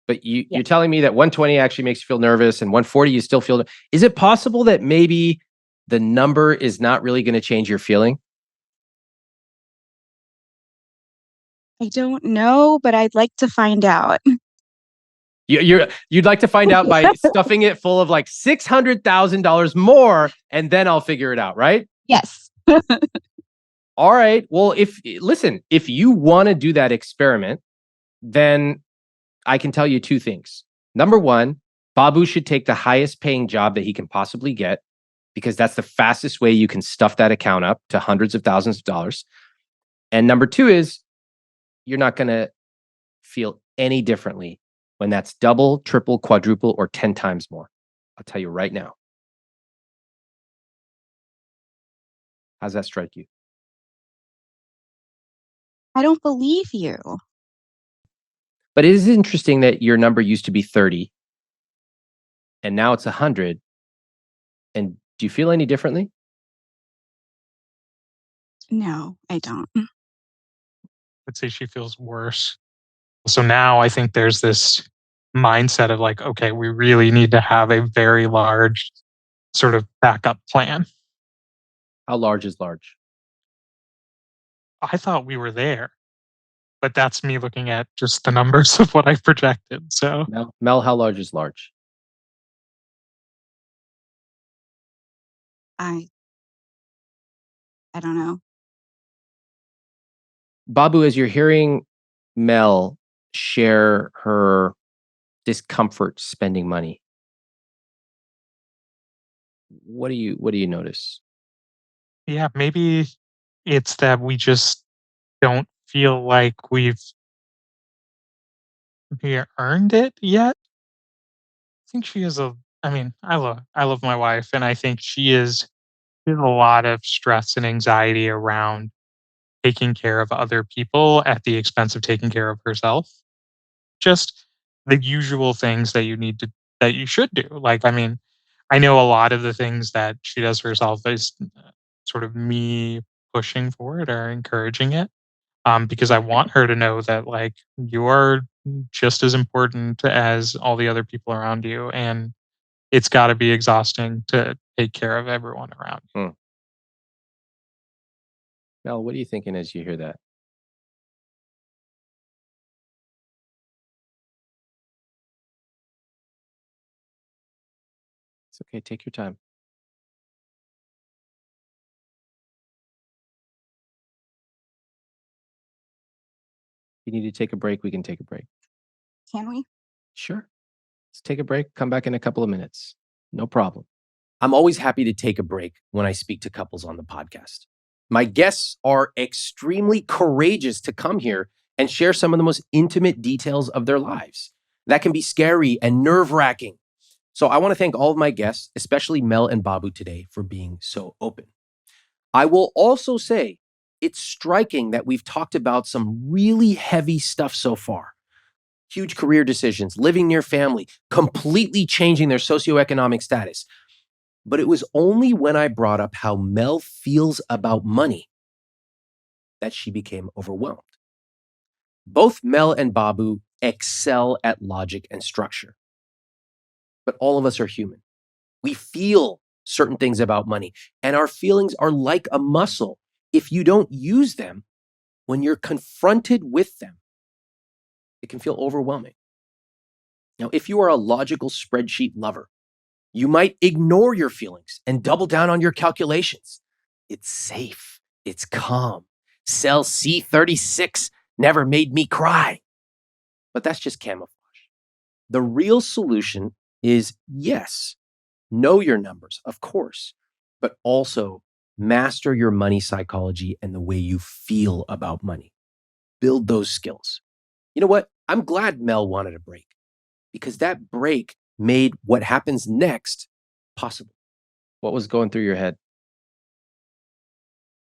But you're telling me that 120 actually makes you feel nervous and 140 you still feel. Is it possible that maybe the number is not really going to change your feeling? I don't know, but I'd like to find out. You'd like to find out by stuffing it full of like $600,000 more, and then I'll figure it out, right? Yes. All right. Well, if you want to do that experiment, then I can tell you two things. Number one, Babu should take the highest paying job that he can possibly get, because that's the fastest way you can stuff that account up to hundreds of thousands of dollars. And number two is, you're not going to feel any differently when that's double, triple, quadruple, or 10 times more. I'll tell you right now. How's that strike you? I don't believe you. But it is interesting that your number used to be 30 and now it's 100. And do you feel any differently? No, I don't. I'd say she feels worse. So now I think there's this mindset of like, okay, we really need to have a very large sort of backup plan. How large is large? I thought we were there, but that's me looking at just the numbers of what I projected. So Mel, how large is large? I I don't know. Babu, as you're hearing Mel share her discomfort spending money, what do you notice? yeah, maybe it's that we just don't feel like we earned it yet. I think she is a I mean, I love my wife and I think she has a lot of stress and anxiety around taking care of other people at the expense of taking care of herself. Just the usual things that you should do. Like, I mean, I know a lot of the things that she does for herself is sort of me pushing for it or encouraging it. Because I want her to know that like you are just as important as all the other people around you, and it's got to be exhausting to take care of everyone around you. Hmm. Mel, what are you thinking as you hear that? It's okay. Take your time. If you need to take a break, we can take a break. Can we? Sure. Let's take a break. Come back in a couple of minutes. No problem. I'm always happy to take a break when I speak to couples on the podcast. My guests are extremely courageous to come here and share some of the most intimate details of their lives. That can be scary and nerve-wracking. So I want to thank all of my guests, especially Mel and Babu today, for being so open. I will also say it's striking that we've talked about some really heavy stuff so far. Huge career decisions, living near family, completely changing their socioeconomic status. But it was only when I brought up how Mel feels about money that she became overwhelmed. Both Mel and Babu excel at logic and structure. But all of us are human. We feel certain things about money, and our feelings are like a muscle. If you don't use them, when you're confronted with them, it can feel overwhelming. Now, if you are a logical spreadsheet lover, you might ignore your feelings and double down on your calculations. It's safe. It's calm. Cell C36 never made me cry. But that's just camouflage. The real solution is yes, know your numbers, of course, but also master your money psychology and the way you feel about money. Build those skills. You know what? I'm glad Mel wanted a break because that break made what happens next possible. What was going through your head?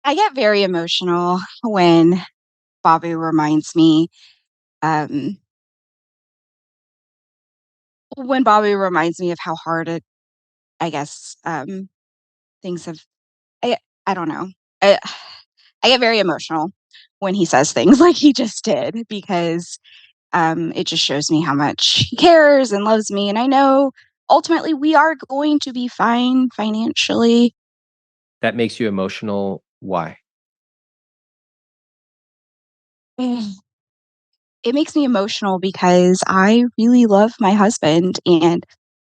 I get very emotional when Bobby reminds me, um, of how hard it, I guess, things have. I don't know. I, I get very emotional when he says things like he just did because it just shows me how much he cares and loves me. And I know ultimately we are going to be fine financially. That makes you emotional. Why? It makes me emotional because I really love my husband and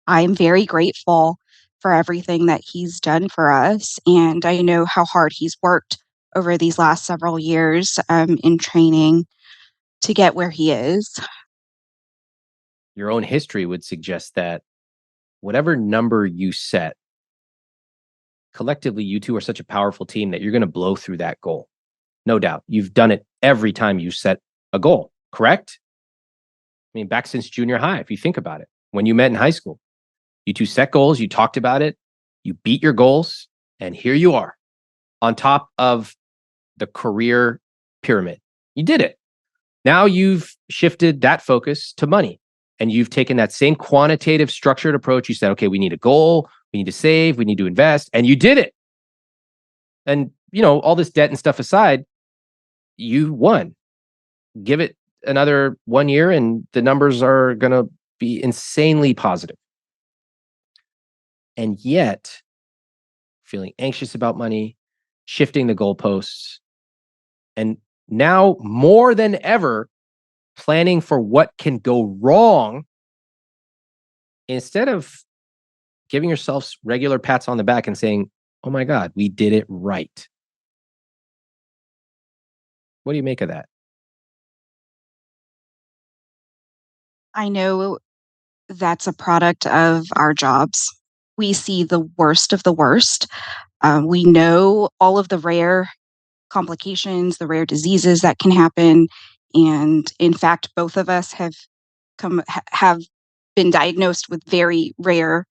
I'm very grateful for everything that he's done for us. And I know how hard he's worked over these last several years in training to get where he is. Your own history would suggest that whatever number you set, collectively, you two are such a powerful team that you're going to blow through that goal. No doubt. You've done it every time you set a goal, correct? I mean, back since junior high, if you think about it, when you met in high school, you two set goals, you talked about it, you beat your goals, and here you are on top of the career pyramid. You did it. Now you've shifted that focus to money, and you've taken that same quantitative structured approach. You said, okay, we need a goal, we need to save, we need to invest, and you did it. And, all this debt and stuff aside, you won. Give it another 1 year and the numbers are going to be insanely positive. And yet, feeling anxious about money, shifting the goalposts, and now more than ever, planning for what can go wrong instead of giving yourselves regular pats on the back and saying, oh my God, we did it right. What do you make of that? I know that's a product of our jobs. We see the worst of the worst. We know all of the rare complications, the rare diseases that can happen. And in fact, both of us have been diagnosed with very rare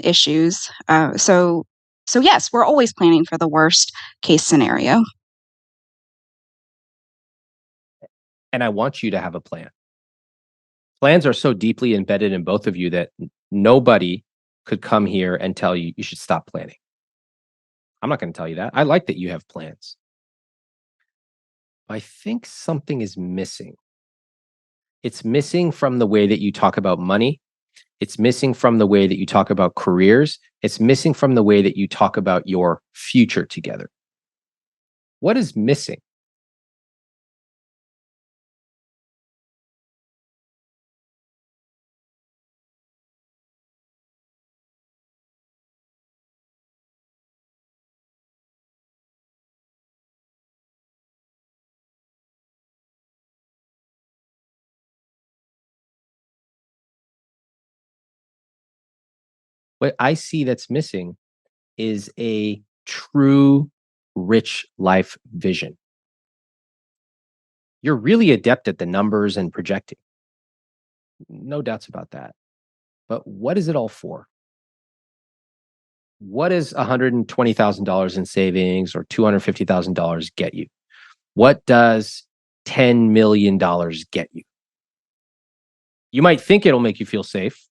issues. So yes, we're always planning for the worst case scenario. And I want you to have a plan. Plans are so deeply embedded in both of you that nobody could come here and tell you you should stop planning. I'm not going to tell you that. I like that you have plans. I think something is missing. It's missing from the way that you talk about money. It's missing from the way that you talk about careers. It's missing from the way that you talk about your future together. What is missing? What I see that's missing is a true rich life vision. You're really adept at the numbers and projecting. No doubts about that. But what is it all for? What does $120,000 in savings or $250,000 get you? What does $10 million get you? You might think it'll make you feel safe,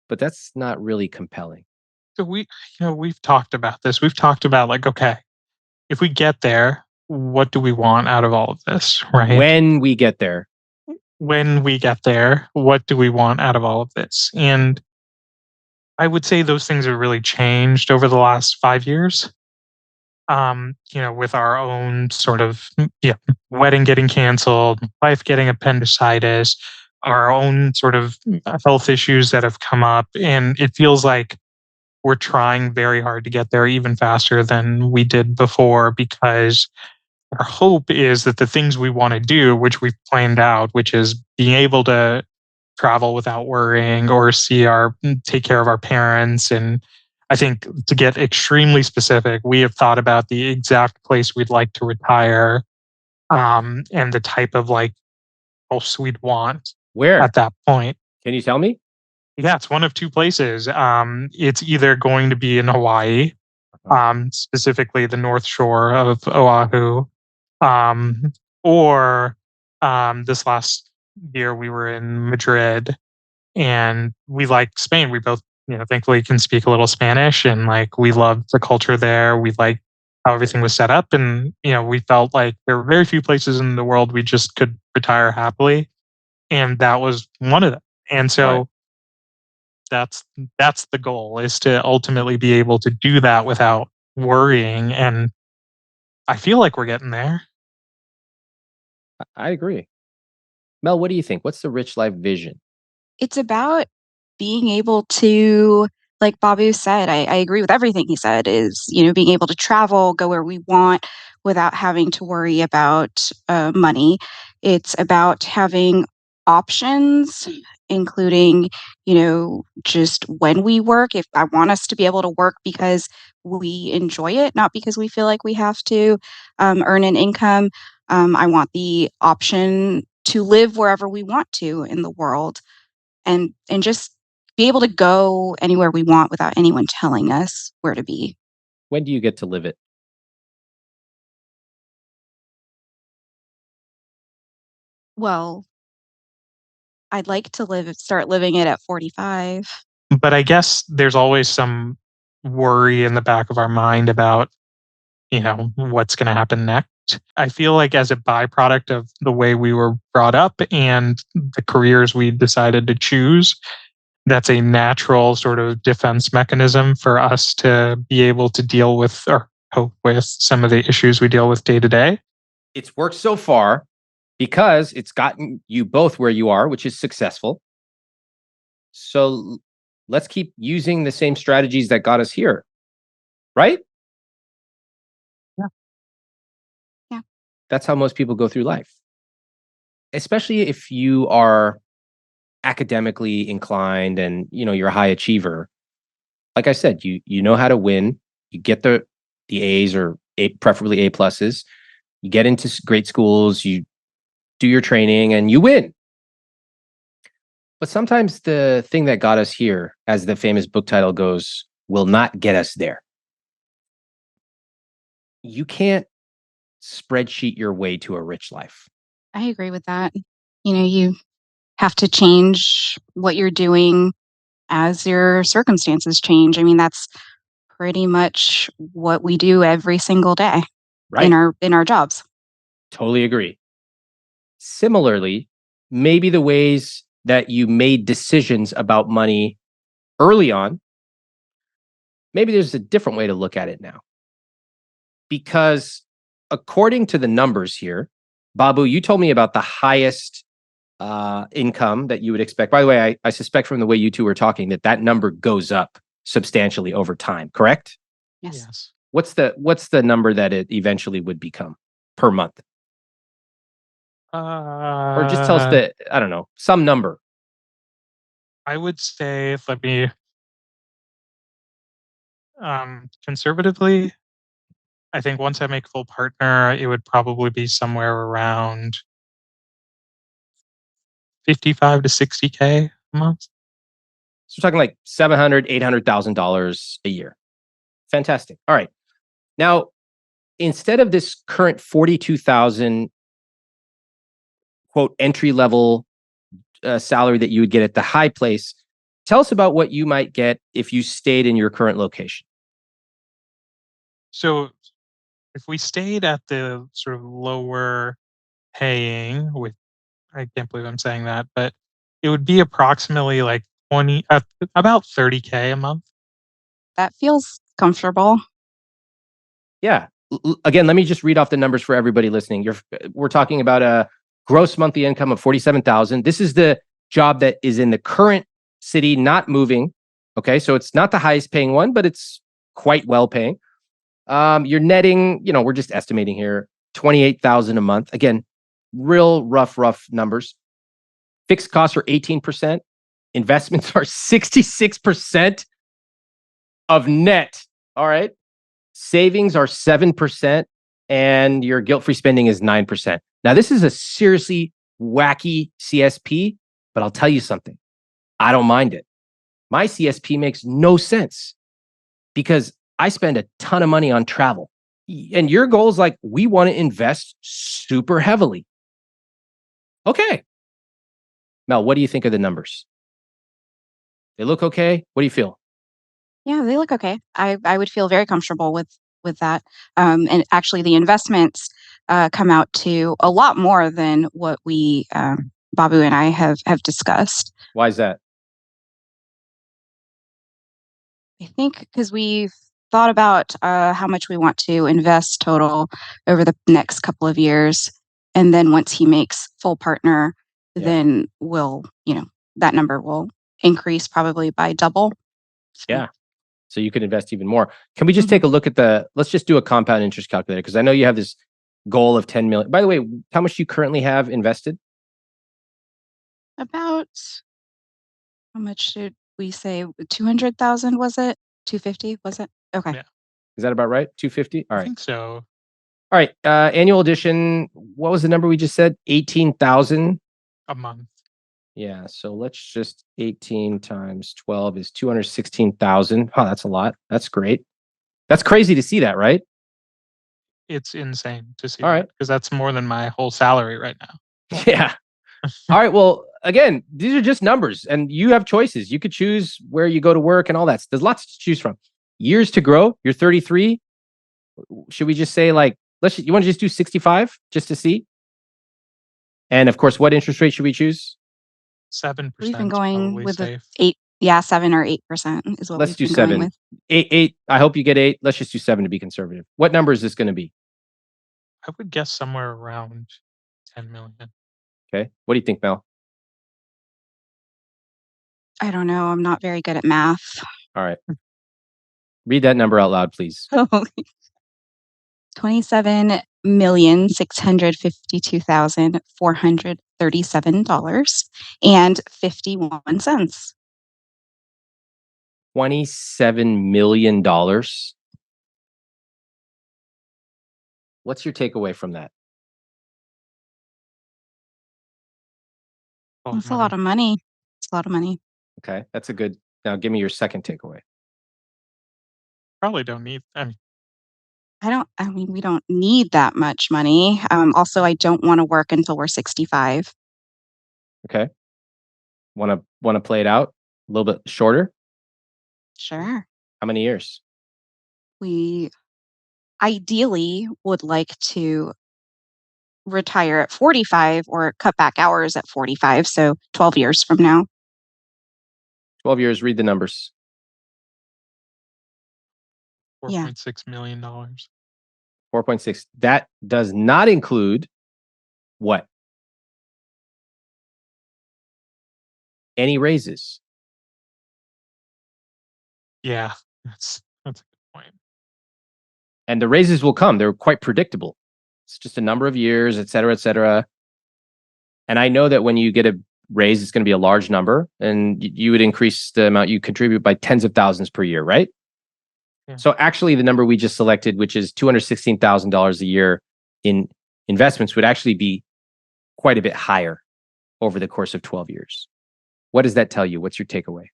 but that's not really compelling. So we've talked about this. We've talked about like, okay, if we get there, what do we want out of all of this, right? When we get there, When we get there, what do we want out of all of this? And I would say those things have really changed over the last 5 years. With our own sort of wedding getting canceled, wife getting appendicitis, our own sort of health issues that have come up. And it feels like we're trying very hard to get there even faster than we did before because our hope is that the things we want to do, which we've planned out, which is being able to travel without worrying or take care of our parents. And I think to get extremely specific, we have thought about the exact place we'd like to retire, and the type of like house we'd want where? at that point. Can you tell me? Yeah, it's one of two places. It's either going to be in Hawaii, specifically the North Shore of Oahu, um, or this last year we were in Madrid, and we like Spain. We both, thankfully can speak a little Spanish, and like we loved the culture there. We like how everything was set up, and we felt like there were very few places in the world we just could retire happily, and that was one of them. And so. Right. That's the goal, is to ultimately be able to do that without worrying. And I feel like we're getting there. I agree. Mel, what do you think? What's the rich life vision? It's about being able to, like Babu said, I agree with everything he said, is, being able to travel, go where we want without having to worry about money. It's about having options, including, just when we work. If I want us to be able to work because we enjoy it, not because we feel like we have to earn an income. I want the option to live wherever we want to in the world, and just be able to go anywhere we want without anyone telling us where to be. When do you get to live it? Well, I'd like to start living it at 45. But I guess there's always some worry in the back of our mind about, what's going to happen next. I feel like as a byproduct of the way we were brought up and the careers we decided to choose, that's a natural sort of defense mechanism for us to be able to deal with or cope with some of the issues we deal with day to day. It's worked so far because it's gotten you both where you are, which is successful. So let's keep using the same strategies that got us here, right? Yeah. Yeah. That's how most people go through life, especially if you are academically inclined and you're a high achiever. Like I said, you know how to win. You get the A's or preferably A pluses. You get into great schools. You do your training and you win. But sometimes the thing that got us here, as the famous book title goes, will not get us there. You can't spreadsheet your way to a rich life. I agree with that. You have to change what you're doing as your circumstances change. I mean, that's pretty much what we do every single day Right. in our jobs. Totally agree. Similarly, maybe the ways that you made decisions about money early on, maybe there's a different way to look at it now. Because according to the numbers here, Babu, you told me about the highest income that you would expect. By the way, I suspect from the way you two were talking that number goes up substantially over time, correct? Yes. What's the number that it eventually would become per month? Or just tell us I don't know, some number. I would say, let me conservatively, I think once I make full partner, it would probably be somewhere around 55 to 60K a month. So we're talking like $700,000, $800,000 a year. Fantastic. All right. Now, instead of this current 42,000 quote entry level salary that you would get at the high place, tell us about what you might get if you stayed in your current location. So if we stayed at the sort of lower paying, with I can't believe I'm saying that, but it would be approximately like about 30K a month. That feels comfortable. Yeah. Again, let me just read off the numbers for everybody listening. We're talking about a gross monthly income of 47,000. This is the job that is in the current city, not moving. Okay, so it's not the highest paying one, but it's quite well paying. You're netting, we're just estimating here, 28,000 a month. Again, real rough numbers. Fixed costs are 18%. Investments are 66% of net. All right. Savings are 7%, and your guilt-free spending is 9%. Now, this is a seriously wacky CSP, but I'll tell you something. I don't mind it. My CSP makes no sense because I spend a ton of money on travel. And your goal is like, we want to invest super heavily. Okay. Mel, what do you think of the numbers? They look okay? What do you feel? Yeah, they look okay. I would feel very comfortable with that. And actually, the investments come out to a lot more than what we Babu and I have discussed. Why is that? I think because we've thought about how much we want to invest total over the next couple of years, and then once he makes full partner, then that number will increase probably by double. Yeah. So you could invest even more. Can we just take a look at let's just do a compound interest calculator, because I know you have this goal of 10 million. By the way, how much do you currently have invested? About, how much did we say? 200,000, was it? 250, was it? Okay. Yeah. Is that about right? 250? All right. I think so. All right. Annual addition, what was the number we just said? 18,000 a month. Yeah. So let's just 18 times 12 is 216,000. Oh, that's a lot. That's great. That's crazy to see that, right? It's insane to see All that, right. because that's more than my whole salary right now. Yeah. All right. Well, again, these are just numbers and you have choices. You could choose where you go to work and all that. There's lots to choose from. Years to grow. You're 33. Should we just say like, you want to just do 65 just to see? And of course, what interest rate should we choose? 7% We've been is going probably with the safe. 7 or 8% is what Let's we've do been going 7. with. 8. I hope you get 8. Let's just do 7 to be conservative. What number is this going to be? I would guess somewhere around 10 million. Okay. What do you think, Mel? I don't know. I'm not very good at math. All right. Read that number out loud, please. $27,652,437.51. $27 million. What's your takeaway from that? That's a lot of money. It's a lot of money. Okay. That's a good. Now give me your second takeaway. Probably don't need. We don't need that much money. Also, I don't want to work until we're 65. Okay. Want to play it out a little bit shorter? Sure. How many years? We ideally would like to retire at 45 or cut back hours at 45. So 12 years from now. 12 years. Read the numbers. $4.6 million. 4.6. That does not include what? Any raises. Yeah, that's a good point. And the raises will come. They're quite predictable. It's just a number of years, et cetera, et cetera. And I know that when you get a raise, it's going to be a large number and you would increase the amount you contribute by tens of thousands per year, right? Yeah. So actually the number we just selected, which is $216,000 a year in investments, would actually be quite a bit higher over the course of 12 years. What does that tell you? What's your takeaway?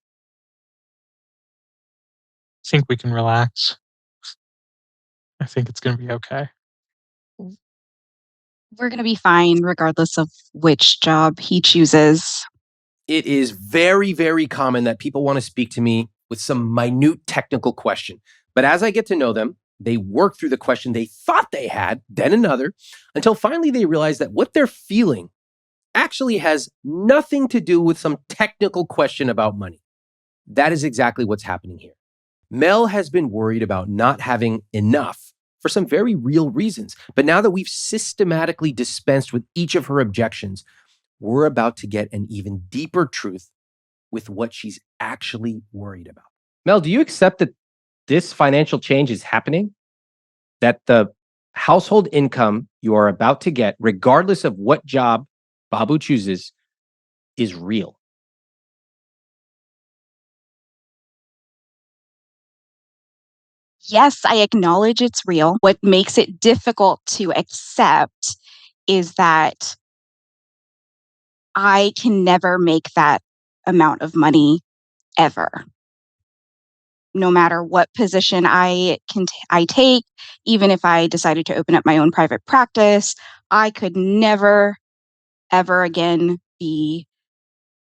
I think we can relax. I think it's going to be okay. We're going to be fine regardless of which job he chooses. It is very, very common that people want to speak to me with some minute technical question. But as I get to know them, they work through the question they thought they had, then another, until finally they realize that what they're feeling actually has nothing to do with some technical question about money. That is exactly what's happening here. Mel has been worried about not having enough for some very real reasons. But now that we've systematically dispensed with each of her objections, we're about to get an even deeper truth with what she's actually worried about. Mel, do you accept that this financial change is happening? That the household income you are about to get, regardless of what job Babu chooses, is real? Yes, I acknowledge it's real. What makes it difficult to accept is that I can never make that amount of money ever. No matter what position I take, even if I decided to open up my own private practice, I could never, ever again be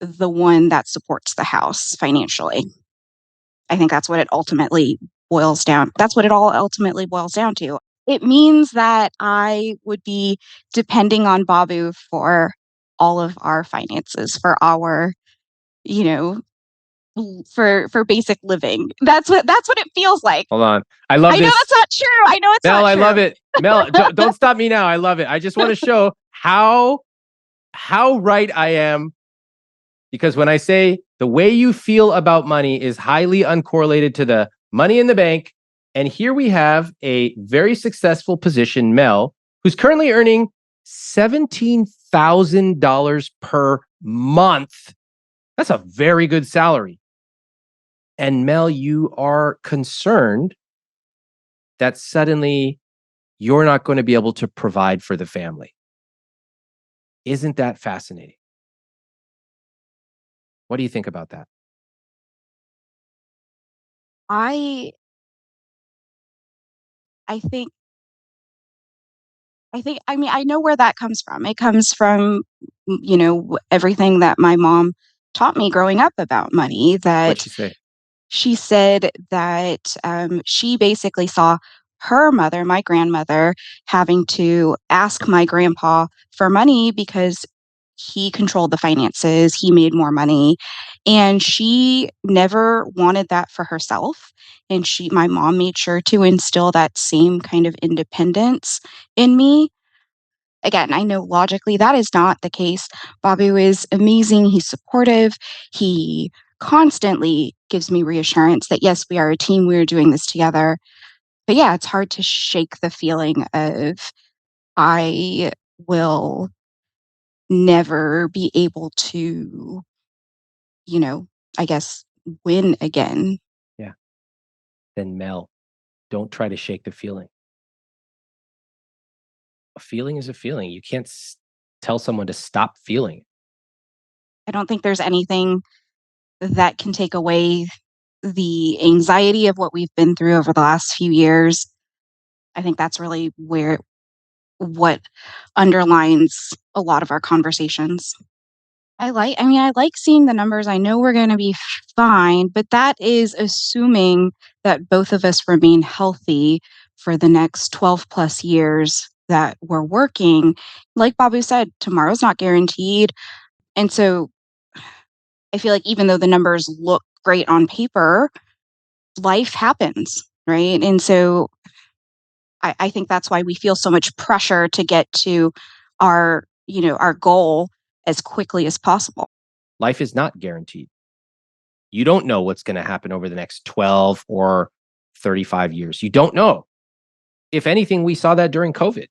the one that supports the house financially. I think that's what it ultimately boils down. That's what it all ultimately boils down to. It means that I would be depending on Babu for all of our finances, for our, you know, for basic living. That's what it feels like. Hold on. I love I know this. that's not true. I know it's Mel, not I true. love it. Mel, don't stop me now. I love it. I just want to show how right I am. Because when I say the way you feel about money is highly uncorrelated to the money in the bank, and here we have a very successful position, Mel, who's currently earning $17,000 per month. That's a very good salary. And Mel, you are concerned that suddenly you're not going to be able to provide for the family. Isn't that fascinating? What do you think about that? I think I mean, I know where that comes from. It comes from, everything that my mom taught me growing up about money, What'd that she say? she said that she basically saw her mother, my grandmother, having to ask my grandpa for money because he controlled the finances, he made more money, and she never wanted that for herself. And my mom made sure to instill that same kind of independence in me. Again, I know logically that is not the case. Babu is amazing. He's supportive. He constantly gives me reassurance that, yes, we are a team. We are doing this together. But yeah, it's hard to shake the feeling of I will never be able to, you know, I guess, win again. Yeah. Then Mel, don't try to shake the feeling. A feeling is a feeling. You can't tell someone to stop feeling. I don't think there's anything that can take away the anxiety of what we've been through over the last few years. I think that's really what underlines a lot of our conversations. I like seeing the numbers. I know we're going to be fine, but that is assuming that both of us remain healthy for the next 12 plus years that we're working. Like Babu said, tomorrow's not guaranteed. And so I feel like even though the numbers look great on paper, life happens, right? And so I think that's why we feel so much pressure to get to our goal as quickly as possible. Life is not guaranteed. You don't know what's going to happen over the next 12 or 35 years. You don't know. If anything, we saw that during COVID.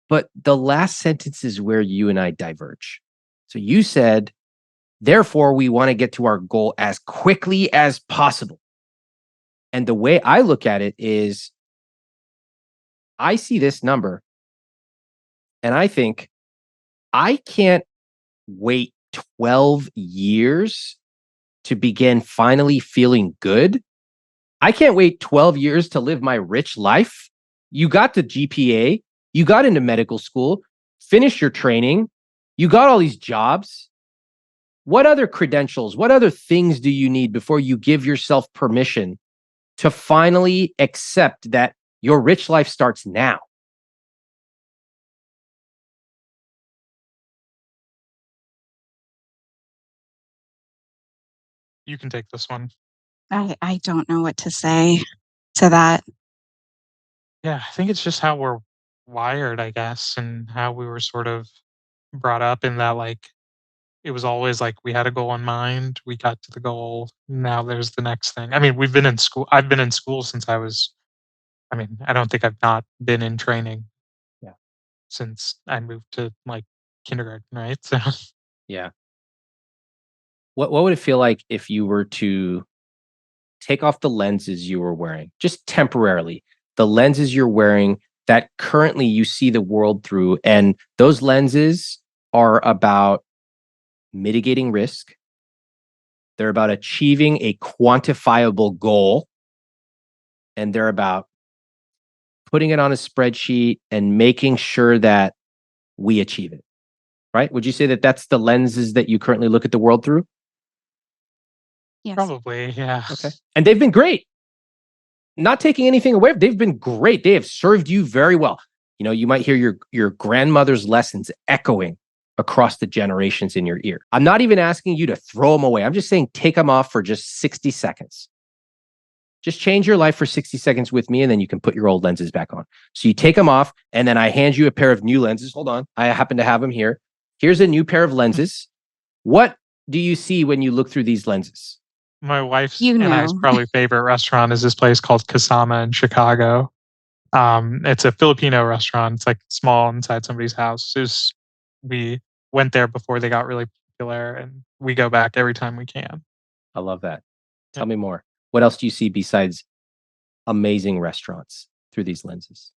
But the last sentence is where you and I diverge. So you said, therefore, we want to get to our goal as quickly as possible. And the way I look at it is, I see this number and I think I can't wait 12 years to begin finally feeling good. I can't wait 12 years to live my rich life. You got the GPA, you got into medical school, finished your training, you got all these jobs. What other credentials, what other things do you need before you give yourself permission to finally accept that your rich life starts now? You can take this one. I don't know what to say to that. Yeah, I think it's just how we're wired, I guess, and how we were sort of brought up in that, like, it was always like we had a goal in mind, we got to the goal, now there's the next thing. I mean, I've been in school since I mean, I don't think I've not been in training Yeah. since I moved to, like, kindergarten, right? So, Yeah. What would it feel like if you were to take off the lenses you were wearing, just temporarily, the lenses you're wearing that currently you see the world through, and those lenses are about mitigating risk, they're about achieving a quantifiable goal, and they're about putting it on a spreadsheet and making sure that we achieve it, right? Would you say that that's the lenses that you currently look at the world through? Yes. probably, yeah. Okay. And they've been great. Not taking anything away, they've been great. They have served you very well. You know, you might hear your grandmother's lessons echoing across the generations in your ear. I'm not even asking you to throw them away. I'm just saying take them off for just 60 seconds. Just change your life for 60 seconds with me, and then you can put your old lenses back on. So you take them off, and then I hand you a pair of new lenses. Hold on. I happen to have them here. Here's a new pair of lenses. What do you see when you look through these lenses? My wife's You and I's know. probably favorite restaurant is this place called Kasama in Chicago. It's a Filipino restaurant. It's like small inside somebody's house. We went there before they got really popular, and we go back every time we can. I love that. Yeah. Tell me more. What else do you see besides amazing restaurants through these lenses?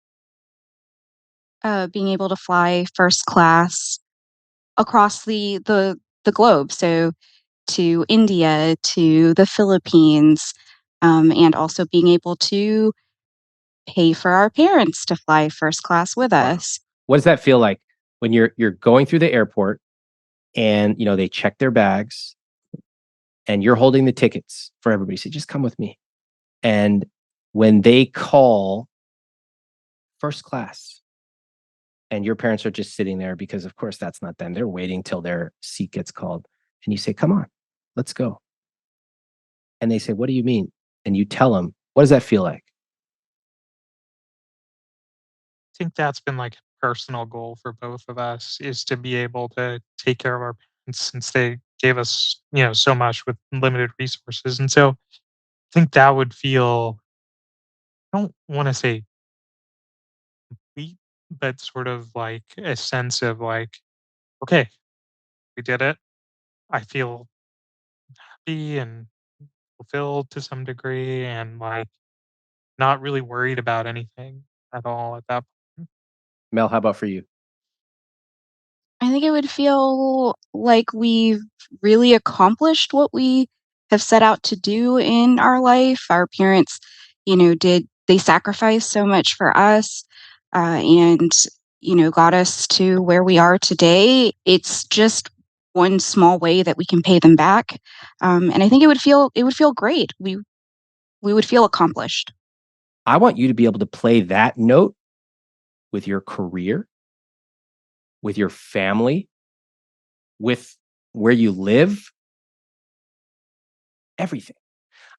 Being able to fly first class across the globe, so to India, to the Philippines, and also being able to pay for our parents to fly first class with us. What does that feel like when you're going through the airport and they check their bags and you're holding the tickets for everybody? Say, just come with me. And when they call first class and your parents are just sitting there because of course that's not them. They're waiting till their seat gets called. And you say, come on, let's go. And they say, what do you mean? And you tell them, what does that feel like? I think that's been like a personal goal for both of us, is to be able to take care of our parents since they gave us, so much with limited resources. And so I think that would feel, I don't want to say complete, but sort of like a sense of like, okay, we did it. I feel happy and fulfilled to some degree, and like not really worried about anything at all at that point. Mel, how about for you? I think it would feel like we've really accomplished what we have set out to do in our life. Our parents, they sacrificed so much for us, and, got us to where we are today. It's just one small way that we can pay them back. And I think it would feel great. We would feel accomplished. I want you to be able to play that note with your career, with your family, with where you live, everything.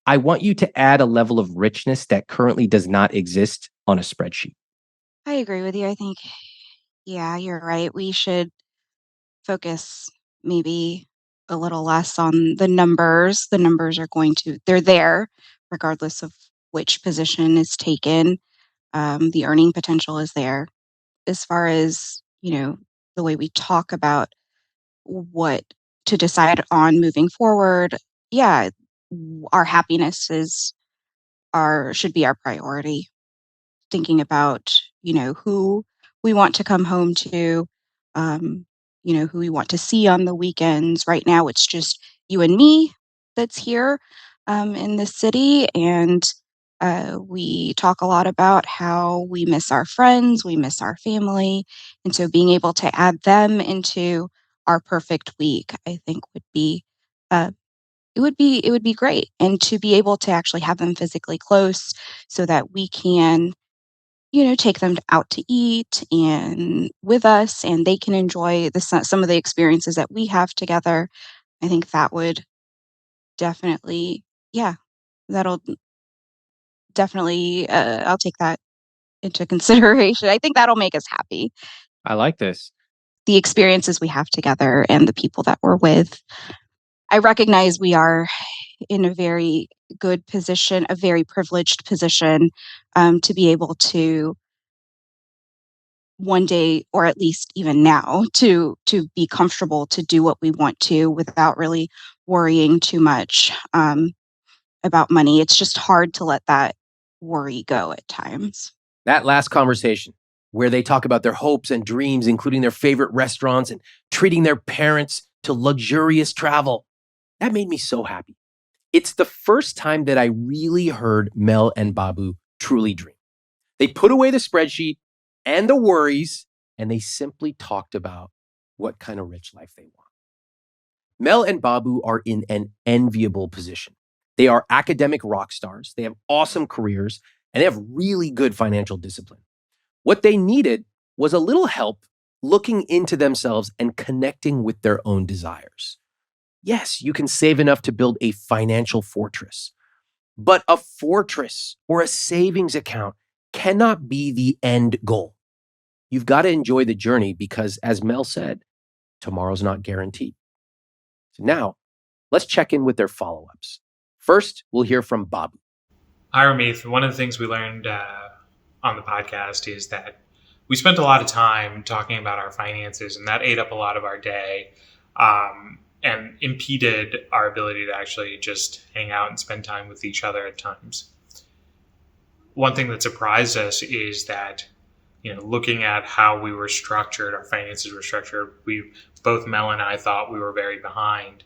I want you to add a level of richness that currently does not exist on a spreadsheet. I agree with you. I think, yeah, you're right. We should focus maybe a little less on the numbers. The numbers they're there regardless of which position is taken. The earning potential is there. As far as, the way we talk about what to decide on moving forward, yeah, our happiness should be our priority. Thinking about, who we want to come home to, um, who we want to see on the weekends. Right now, it's just you and me that's here in the city. And we talk a lot about how we miss our friends, we miss our family. And so being able to add them into our perfect week, I think uh, it would be great. And to be able to actually have them physically close so that we can take them out to eat and with us, and they can enjoy some of the experiences that we have together. I think that would definitely, yeah, that'll definitely, I'll take that into consideration. I think that'll make us happy. I like this. The experiences we have together and the people that we're with. I recognize we are in a very good position, a very privileged position, to be able to one day, or at least even now, to be comfortable to do what we want to without really worrying too much about money. It's just hard to let that worry go at times. That last conversation where they talk about their hopes and dreams, including their favorite restaurants and treating their parents to luxurious travel, that made me so happy. It's the first time that I really heard Mel and Babu truly dream. They put away the spreadsheet and the worries, and they simply talked about what kind of rich life they want. Mel and Babu are in an enviable position. They are academic rock stars. They have awesome careers, and they have really good financial discipline. What they needed was a little help looking into themselves and connecting with their own desires. Yes, you can save enough to build a financial fortress, but a fortress or a savings account cannot be the end goal. You've got to enjoy the journey because, as Mel said, tomorrow's not guaranteed. So now, let's check in with their follow-ups. First, we'll hear from Babu. Hi, Ramith. One of the things we learned on the podcast is that we spent a lot of time talking about our finances, and that ate up a lot of our day and impeded our ability to actually just hang out and spend time with each other at times. One thing that surprised us is that, looking at how we were structured, our finances were structured, both Mel and I thought we were very behind.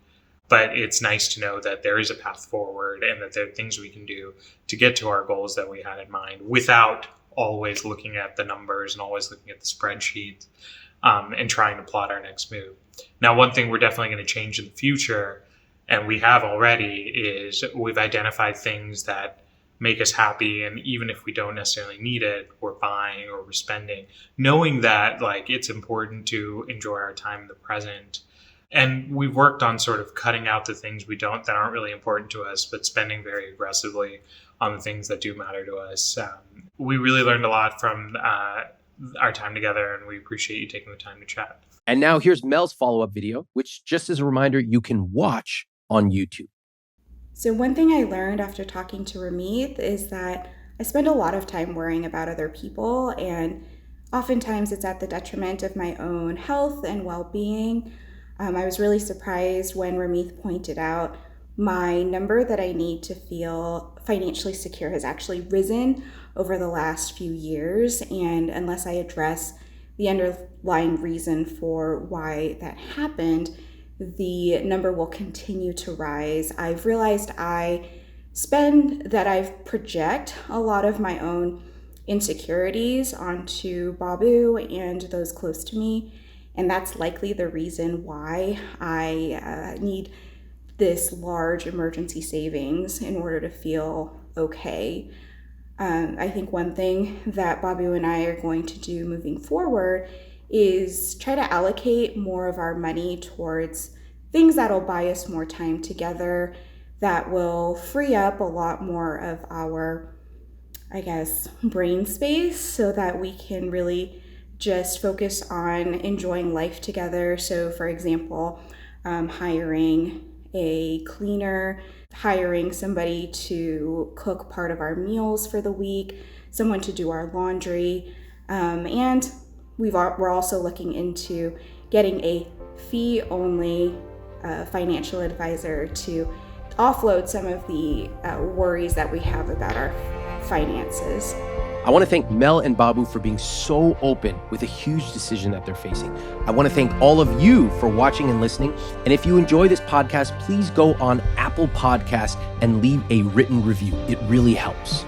But it's nice to know that there is a path forward and that there are things we can do to get to our goals that we had in mind without always looking at the numbers and always looking at the spreadsheet and trying to plot our next move. Now, one thing we're definitely going to change in the future, and we have already, is we've identified things that make us happy. And even if we don't necessarily need it, we're buying or we're spending, knowing that like it's important to enjoy our time in the present. And we've worked on sort of cutting out the things that aren't really important to us, but spending very aggressively on the things that do matter to us. We really learned a lot from our time together, and we appreciate you taking the time to chat. And now here's Mel's follow-up video, which, just as a reminder, you can watch on YouTube. So one thing I learned after talking to Ramit is that I spend a lot of time worrying about other people, and oftentimes it's at the detriment of my own health and well-being. I was really surprised when Ramit pointed out my number that I need to feel financially secure has actually risen over the last few years. And unless I address the underlying reason for why that happened, the number will continue to rise. I've realized I project a lot of my own insecurities onto Babu and those close to me. And that's likely the reason why I need this large emergency savings in order to feel okay. I think one thing that Babu and I are going to do moving forward is try to allocate more of our money towards things that'll buy us more time together, that will free up a lot more of our, brain space so that we can really just focus on enjoying life together. So for example, hiring a cleaner, hiring somebody to cook part of our meals for the week, someone to do our laundry, and we're also looking into getting a fee-only financial advisor to offload some of the worries that we have about our finances. I want to thank Mel and Babu for being so open with a huge decision that they're facing. I want to thank all of you for watching and listening. And if you enjoy this podcast, please go on Apple Podcasts and leave a written review. It really helps.